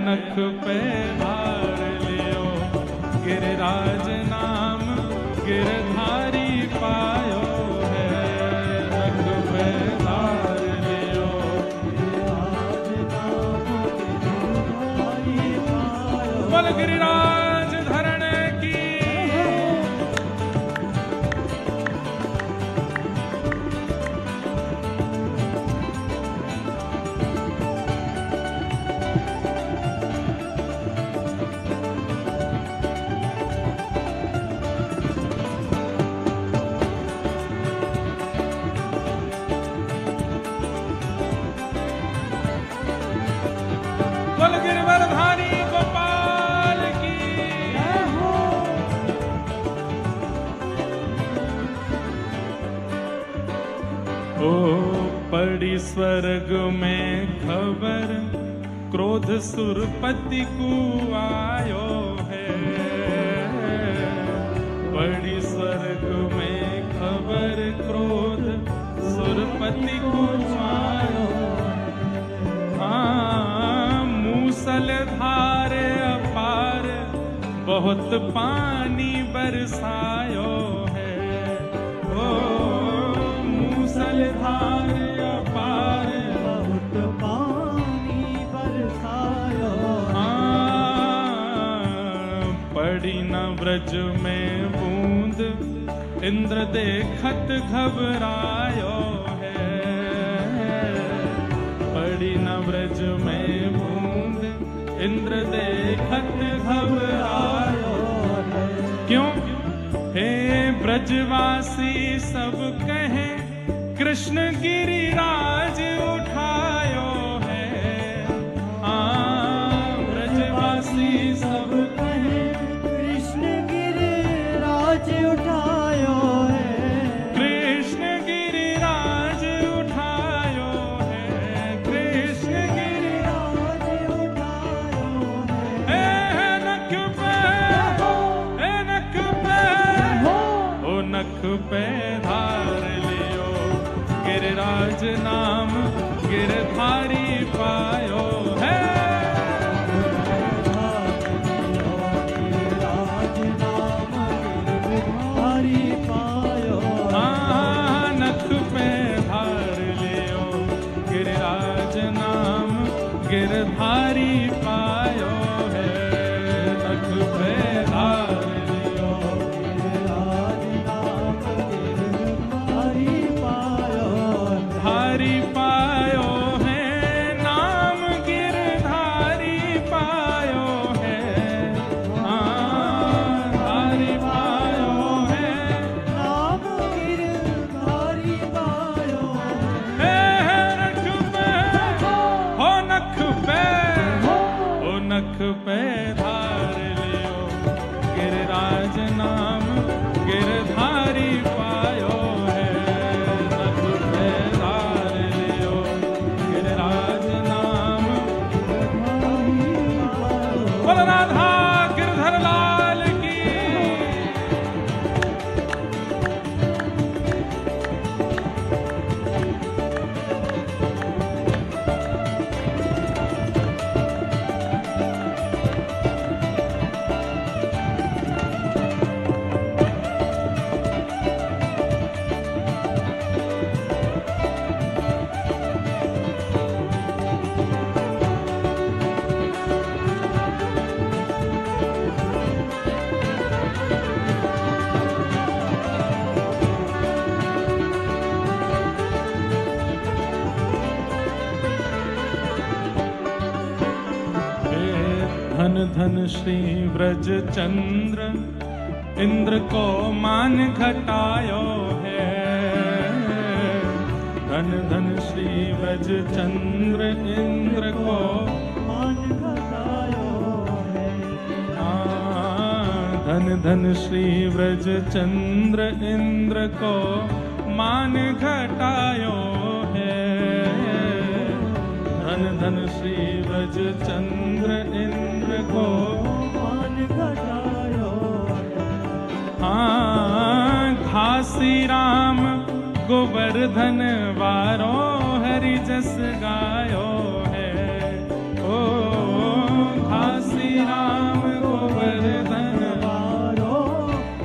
नख पे धार लियो गिरिराज नाम, गिरधारी पायो है, नख पे धार लियो गिरिराज नाम, गिरधारी पायो। बोल गिरिराज धरण की। ओ पड़ी स्वर्ग में खबर, क्रोध सुरपति को आयो है। पड़ी स्वर्ग में खबर, क्रोध सुरपति को आयो। हाँ मूसलधार अपार, बहुत पानी बरसायो है। ओ मूसलधार अपार,
बहुत पानी बरसायो।
पड़ी न ब्रज में बूंद, इंद्र देखत घबरायो है। पड़ी न ब्रज में बूंद, इंद्र देखत घबरायो है। क्यों? हे ब्रजवासी सब कहे, कृष्ण गिरिराज उठायो है। ब्रजवासी सब
कहे, कृष्ण गिरिराज उठायो है।
कृष्ण गिरिराज उठायो है। कृष्ण गिरिराज
उठायो है।
नख पे, नख पे, ओ नख पे धार लियो, गिरिराज नाम गिरधारी पायो है।
गिरिराज नाम गिरधारी पायो।
हाँ नख पे धार लियो, गिरिराज नाम गिरधारी पायो है। नख पे धार लियो,
गिरिराज नाम गिरधारी पायो।
धारी पायो है। नाम गिरधारी पायो है। हाँ धारी पायो है।
नाम गिरधारी पायो।
नख पे, हो नख पे, ओ नख पे धार लियो, गिरिराज नाम गिरधारी पायो है। नख पे धार लियो, गिरिराज नाम। बोल राधा गिरधर लाल की। धन धन श्री व्रज चंद्र, इंद्र को मान घटायो है। धन धन श्री व्रज चंद्र, इंद्र को
मान घटायो है।
धन धन श्री व्रज चंद्र, इंद्र को मान घटायो है। धन धन श्री व्रज चंद्र, इंद्र को
मान घटायो
हाँ घासी राम गोवर्धन वारो, हरि जस गायो है। ओ घासी राम गोवर्धन
वारो,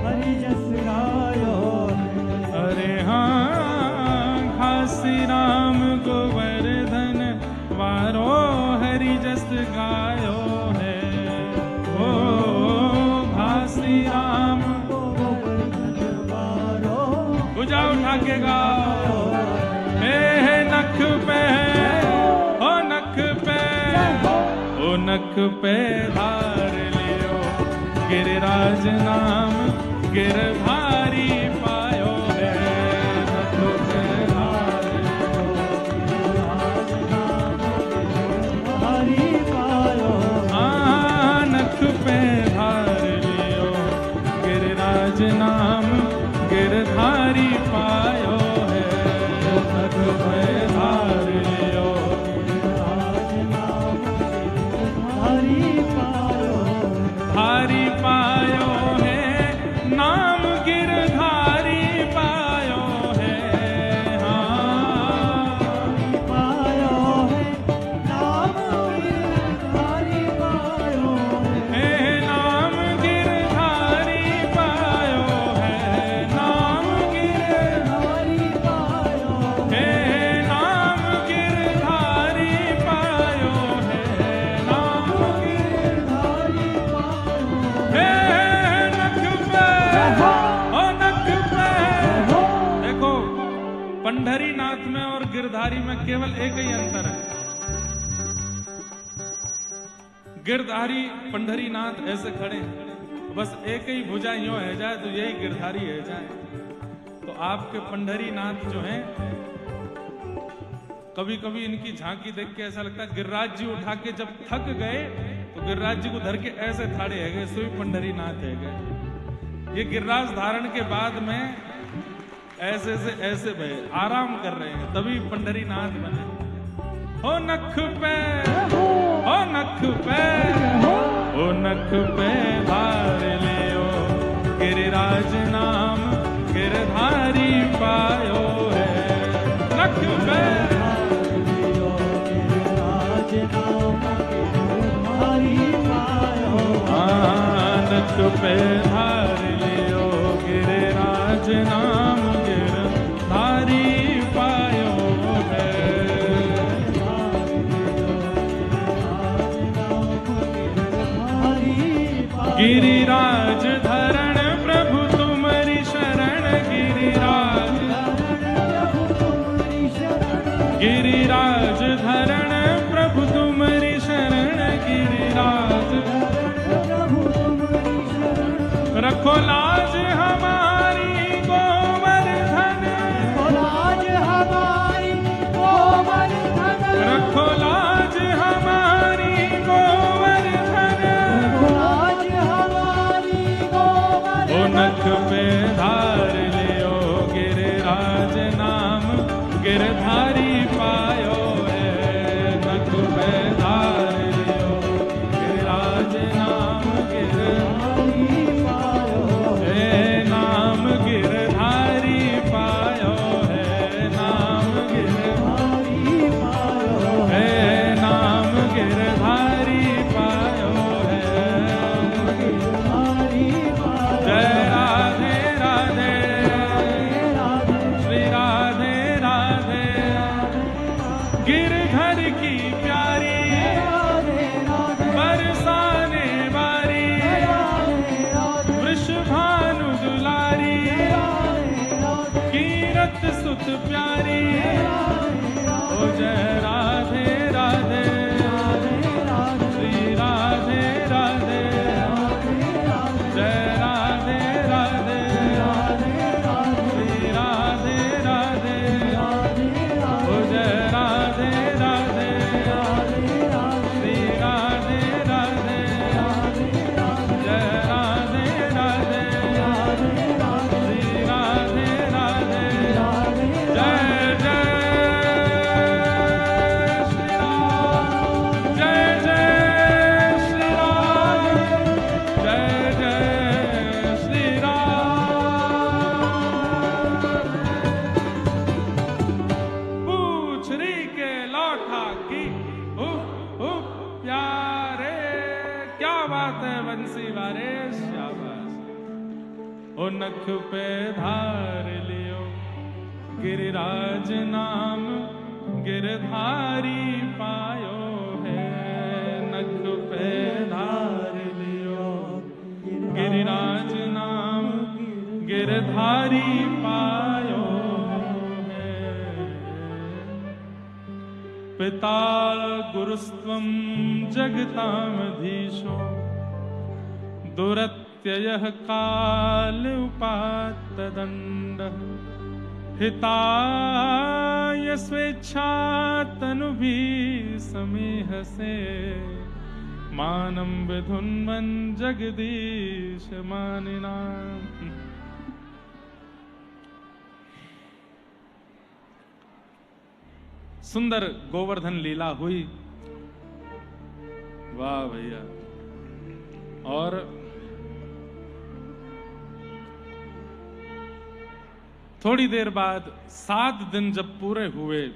हरि जस गायो है।
अरे हाँ घासी राम गोवर्धन वारो, हरि जस गायो है। ओ घासी राम भुजा उठा के गाओ। हे नख पे, ओ नख पे, ओ नख पे धार लियो, गिरिराज नाम गिरधारी पायो है। नख पे धार लियो,
गिरिराज नाम गिरधारी पायो।
नख पे धार लियो, गिरिराज नाम गिरधारी पायो है। नाथ में और गिरधारी में केवल एक ही अंतर है। गिरधारी पंढरी नाथ ऐसे खड़े हैं, बस एक ही भुजा यूं है जाए तो यही गिरधारी है जाए। तो आपके पंढरी नाथ जो हैं, कभी कभी इनकी झांकी देख के ऐसा लगता है गिरिराज जी उठा के जब थक गए तो गिरिराज जी को धर के ऐसे थाड़े है गए, सोई पंढरी नाथ है गए। ये गिरिराज धारण के बाद में ऐसे से ऐसे भय आराम कर रहे हैं, तभी पंढरी नाथ बने। हो नख पे, हो नख पे, हो नख पे धार लियो, गिरिराज नाम गिरधारी पायो है। नख पे नख पे धार लियो, गिरिराज नाम गिरधारी पायो है। गिरिराज धरण प्रभु तुम्हारी शरण, गिरिराज गिरिराज धरण प्रभु तुम्हारी शरण, गिरिराज रखो लाज हमारी गोवर्धन,
लाज हमारी गोवर्धन,
रखो लाज हमारी गोवर्धन,
लाज हमारी गोवर्धन।
ओ नख पे धार लियो, गिरिराज नाम गिरधारी पायो है। नख पे धार लियो, गिरिराज नाम गिरधारी है, नाम गिरधारी पायो है, नाम गिरधारी पायो है, नाम गिरधारी पायो है। जय राधे राधे, श्री राधे राधे। गिरधर की प्यारी बरसाने वारी, वृषभानु दुलारी, कीरत सुत प्यारी। ओ जय राधे राधे, श्री राधे राधे, जय राधे राधे, श्री राधे राधे, ओ जय राधे राधे, श्री राधे राधे, जय राधे राधे, श्री राधे राधे, जय जय श्री राम, जय जय श्री राम, जय जय श्री राम। पूछरी के लौटा की प्यारे, क्या बात है बंसी वारे, शाबाश। ओ नख पे धार लियो, गिरिराज नाम गिरधारी पायो है। नख पे धार लियो, गिरिराज नाम गिरधारी पायो है। पिता गुरुस्त्वं जगतामधीशो, दुरत्ययः काल उपात्तदण्डः, हिताय स्वेच्छा तनुभिः समीहसे, मानं विधुन्वन् जगदीश मानिनाम्। सुंदर गोवर्धन लीला हुई, वाह भैया। और थोड़ी देर बाद 7 दिन जब पूरे हुए,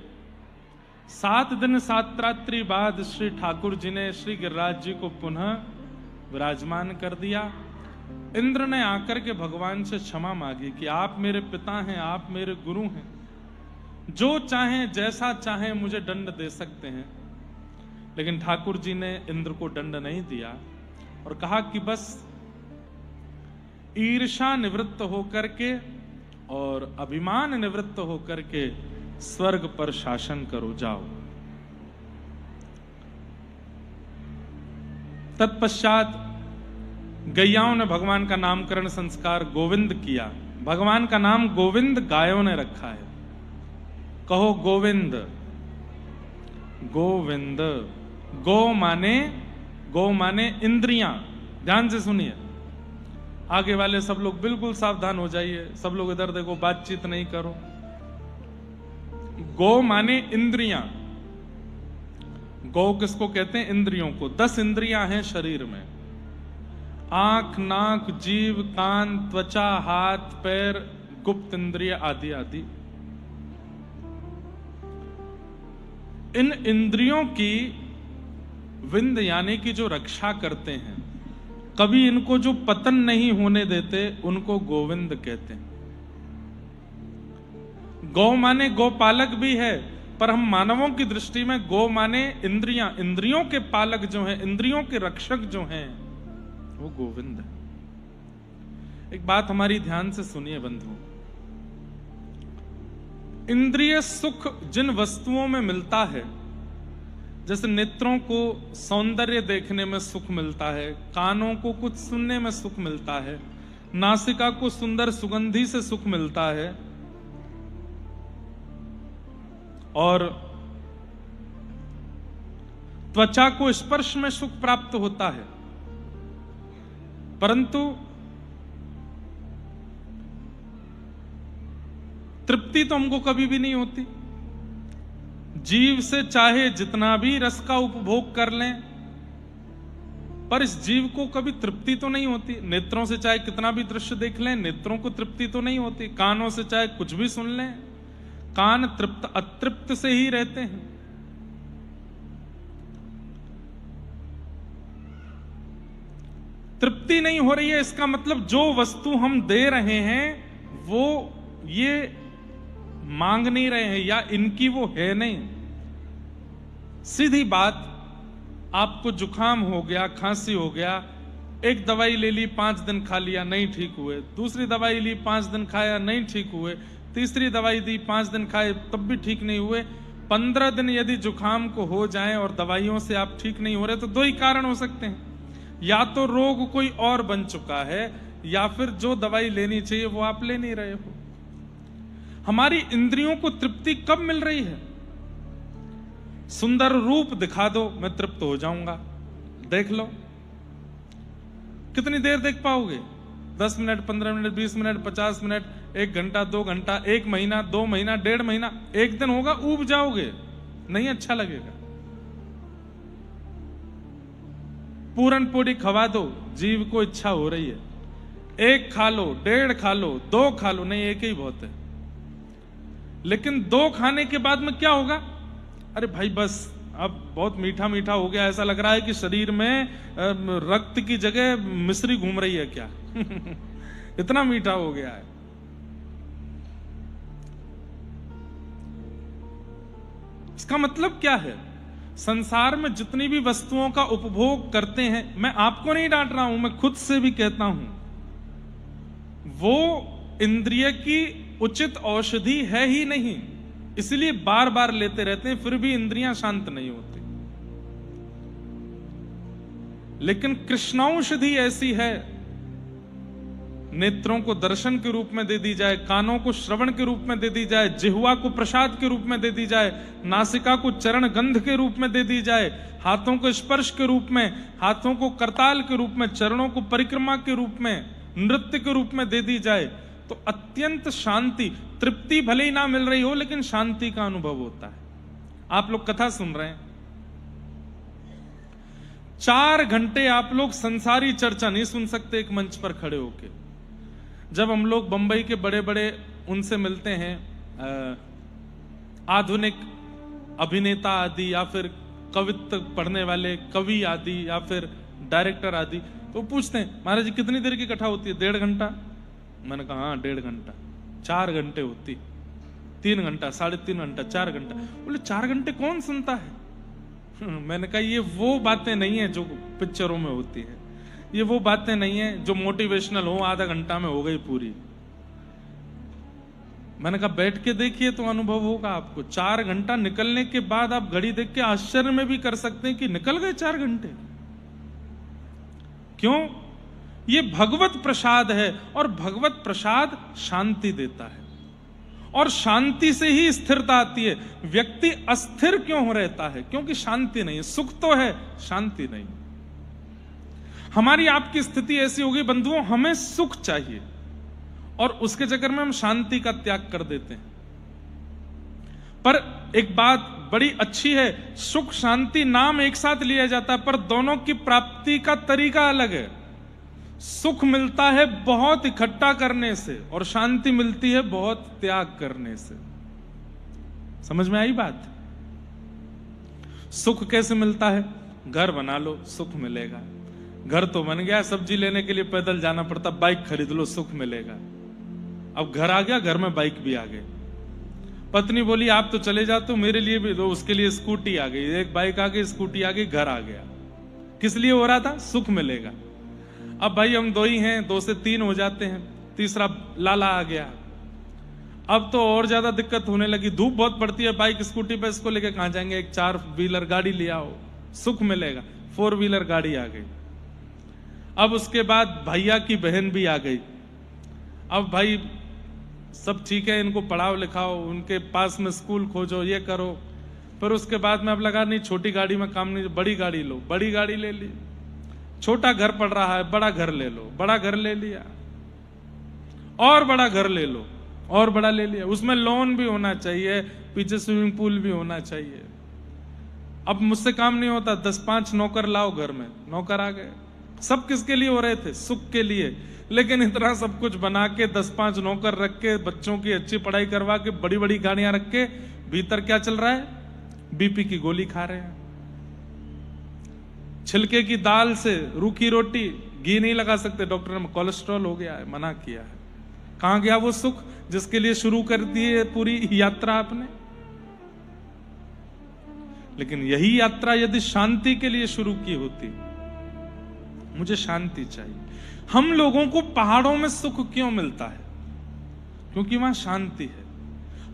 7 दिन 7 रात्रि बाद श्री ठाकुर जी ने श्री गिरिराज जी को पुनः विराजमान कर दिया। इंद्र ने आकर के भगवान से क्षमा मांगी कि आप मेरे पिता हैं, आप मेरे गुरु हैं, जो चाहें जैसा चाहें मुझे दंड दे सकते हैं। लेकिन ठाकुर जी ने इंद्र को दंड नहीं दिया और कहा कि बस ईर्षा निवृत्त होकर के और अभिमान निवृत्त होकर के स्वर्ग पर शासन करो, जाओ। तत्पश्चात गैयाओं ने भगवान का नामकरण संस्कार गोविंद किया। भगवान का नाम गोविंद गायों ने रखा है। कहो गोविंद। गोविंद। गो माने इंद्रियां। ध्यान से सुनिए, आगे वाले सब लोग बिल्कुल सावधान हो जाइए। सब लोग इधर देखो, बातचीत नहीं करो। गो माने इंद्रियां। गौ किसको कहते हैं? इंद्रियों को। 10 इंद्रियां हैं शरीर में, आंख, नाक, जीव, कान, त्वचा, हाथ, पैर, गुप्त इंद्रिय आदि आदि। इन इंद्रियों की विंद यानी कि जो रक्षा करते हैं, कभी इनको जो पतन नहीं होने देते, उनको गोविंद कहते हैं। गौ माने गोपालक भी है, पर हम मानवों की दृष्टि में गौ माने इंद्रियां। इंद्रियों के पालक जो हैं, इंद्रियों के रक्षक जो हैं, वो गोविंद है। एक बात हमारी ध्यान से सुनिए बंधु। इंद्रिय सुख जिन वस्तुओं में मिलता है, जैसे नेत्रों को सौंदर्य देखने में सुख मिलता है, कानों को कुछ सुनने में सुख मिलता है, नासिका को सुंदर सुगंधी से सुख मिलता है, और त्वचा को स्पर्श में सुख प्राप्त होता है, परंतु तृप्ति तो हमको कभी भी नहीं होती। जीव से चाहे जितना भी रस का उपभोग कर लें, पर इस जीव को कभी तृप्ति तो नहीं होती। नेत्रों से चाहे कितना भी दृश्य देख लें, नेत्रों को तृप्ति तो नहीं होती। कानों से चाहे कुछ भी सुन लें, कान तृप्त अतृप्त से ही रहते हैं। तृप्ति नहीं हो रही है, इसका मतलब जो वस्तु हम दे रहे हैं वो ये मांग नहीं रहे हैं, या इनकी वो है नहीं। सीधी बात, आपको जुकाम हो गया, खांसी हो गया, एक दवाई ले ली, 5 दिन खा लिया, नहीं ठीक हुए। दूसरी दवाई ली, 5 दिन खाया, नहीं ठीक हुए। तीसरी दवाई दी, 5 दिन खाए, तब भी ठीक नहीं हुए। 15 दिन यदि जुकाम को हो जाए और दवाइयों से आप ठीक नहीं हो रहे, तो 2 ही कारण हो सकते हैं। या तो रोग कोई और बन चुका है, या फिर जो दवाई लेनी चाहिए वो आप ले नहीं रहे हो। हमारी इंद्रियों को तृप्ति कब मिल रही है? सुंदर रूप दिखा दो, मैं तृप्त हो जाऊंगा। देख लो, कितनी देर देख पाओगे? 10 मिनट, 15 मिनट, 20 मिनट, 50 मिनट, 1 घंटा, 2 घंटा, 1 महीना, 2 महीना, 1.5 महीना, 1 दिन होगा, ऊब जाओगे, नहीं अच्छा लगेगा। पूरन पूरी खवा दो, जीव को इच्छा हो रही है, 1 खा लो, 1.5 खा लो, 2 खा लो, नहीं 1 ही बहुत है। लेकिन 2 खाने के बाद में क्या होगा? अरे भाई बस, अब बहुत मीठा मीठा हो गया, ऐसा लग रहा है कि शरीर में रक्त की जगह मिश्री घूम रही है क्या? इतना मीठा हो गया है। इसका मतलब क्या है? संसार में जितनी भी वस्तुओं का उपभोग करते हैं, मैं आपको नहीं डांट रहा हूं, मैं खुद से भी कहता हूं, वो इंद्रिय की उचित औषधि है ही नहीं, इसलिए बार बार लेते रहते हैं, फिर भी इंद्रियां शांत नहीं होती। लेकिन कृष्णौषधि ऐसी है, नेत्रों को दर्शन के रूप में दे दी जाए, कानों को श्रवण के रूप में दे दी जाए, जिह्वा को प्रसाद के रूप में दे दी जाए, नासिका को चरण गंध के रूप में दे दी जाए, हाथों को स्पर्श के रूप में, हाथों को करताल के रूप में, चरणों को परिक्रमा के रूप में, नृत्य के रूप में दे दी जाए, तो अत्यंत शांति, तृप्ति भले ही ना मिल रही हो, लेकिन शांति का अनुभव होता है। आप लोग कथा सुन रहे हैं, 4 घंटे आप लोग संसारी चर्चा नहीं सुन सकते एक मंच पर खड़े होके। जब हम लोग बंबई के बड़े बड़े उनसे मिलते हैं, आधुनिक अभिनेता आदि, या फिर कवित्व पढ़ने वाले कवि आदि, या फिर डायरेक्टर आदि, तो पूछते हैं महाराज जी कितनी देर की कथा होती है? 1.5 घंटा। मैंने कहा हाँ 1.5 घंटा। 4 घंटे होती, 3 घंटा, 3.5 घंटा, 4 घंटा। बोले 4 घंटे कौन सुनता है? मैंने कहा ये वो बातें नहीं है जो पिक्चरों में होती है, ये वो बातें नहीं है जो मोटिवेशनल हो, आधा घंटा में हो गई पूरी। मैंने कहा बैठ के देखिए तो अनुभव होगा आपको। 4 घंटा निकलने के बाद आप घड़ी देख के आश्चर्य में भी कर सकते हैं कि निकल गए 4 घंटे। क्यों? ये भगवत प्रसाद है, और भगवत प्रसाद शांति देता है, और शांति से ही स्थिरता आती है। व्यक्ति अस्थिर क्यों रहता है? क्योंकि शांति नहीं है। सुख तो है, शांति नहीं। हमारी आपकी स्थिति ऐसी होगी बंधुओं, हमें सुख चाहिए और उसके चक्कर में हम शांति का त्याग कर देते हैं। पर एक बात बड़ी अच्छी है, सुख शांति नाम एक साथ लिया जाता है, पर दोनों की प्राप्ति का तरीका अलग है। सुख मिलता है बहुत इकट्ठा करने से, और शांति मिलती है बहुत त्याग करने से। समझ में आई बात? सुख कैसे मिलता है? घर बना लो, सुख मिलेगा। घर तो बन गया, सब्जी लेने के लिए पैदल जाना पड़ता, बाइक खरीद लो, सुख मिलेगा। अब घर आ गया, घर में बाइक भी आ गई। पत्नी बोली आप तो चले जाते हो, मेरे लिए भी दो, उसके लिए स्कूटी आ गई। एक बाइक आ गई, स्कूटी आ गई, घर आ गया। किस लिए हो रहा था? सुख मिलेगा। अब भाई हम 2 ही हैं, 2 से 3 हो जाते हैं, तीसरा लाला आ गया। अब तो और ज्यादा दिक्कत होने लगी, धूप बहुत पड़ती है, बाइक स्कूटी पे इसको लेके कहां जाएंगे? एक 4 व्हीलर गाड़ी ले आओ, सुख मिलेगा। 4 व्हीलर गाड़ी आ गई। अब उसके बाद भैया की बहन भी आ गई। अब भाई सब ठीक है, इनको पढ़ाओ लिखाओ, उनके पास में स्कूल खोजो, ये करो। फिर उसके बाद में अब लगा नहीं छोटी गाड़ी में काम नहीं, बड़ी गाड़ी लो, बड़ी गाड़ी ले ली। छोटा घर पड़ रहा है, बड़ा घर ले लो, बड़ा घर ले लिया, और बड़ा घर ले लो, और बड़ा ले लिया। उसमें लोन भी होना चाहिए, पीछे स्विमिंग पूल भी होना चाहिए। अब मुझसे काम नहीं होता, 10-5 नौकर लाओ घर में, नौकर आ गए। सब किसके लिए हो रहे थे? सुख के लिए। लेकिन इतना सब कुछ बना के, 10-5 नौकर रख के, बच्चों की अच्छी पढ़ाई करवा के, बड़ी बड़ी गाड़ियां रख के, भीतर क्या चल रहा है? बीपी की गोली खा रहे हैं। छिलके की दाल से रूखी रोटी, घी नहीं लगा सकते, डॉक्टर ने कोलेस्ट्रॉल हो गया है, मना किया है। कहां गया वो सुख जिसके लिए शुरू कर दी है पूरी यात्रा आपने? लेकिन यही यात्रा यदि शांति के लिए शुरू की होती, मुझे शांति चाहिए। हम लोगों को पहाड़ों में सुख क्यों मिलता है? क्योंकि वहां शांति है।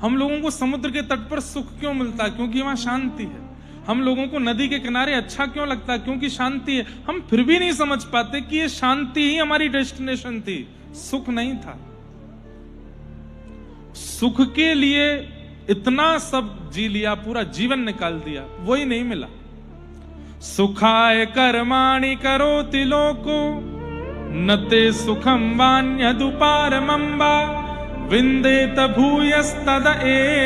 हम लोगों को समुद्र के तट पर सुख क्यों मिलता है? क्योंकि वहां शांति है। हम लोगों को नदी के किनारे अच्छा क्यों लगता है? क्योंकि शांति है। हम फिर भी नहीं समझ पाते कि ये शांति ही हमारी डेस्टिनेशन थी, सुख नहीं था। सुख के लिए इतना सब जी लिया, पूरा जीवन निकाल दिया, वही नहीं मिला। सुखाय कर्माणि करोति लोको नते सुखम वान्यदुपारमं वा विन्देत भूयस्तद ए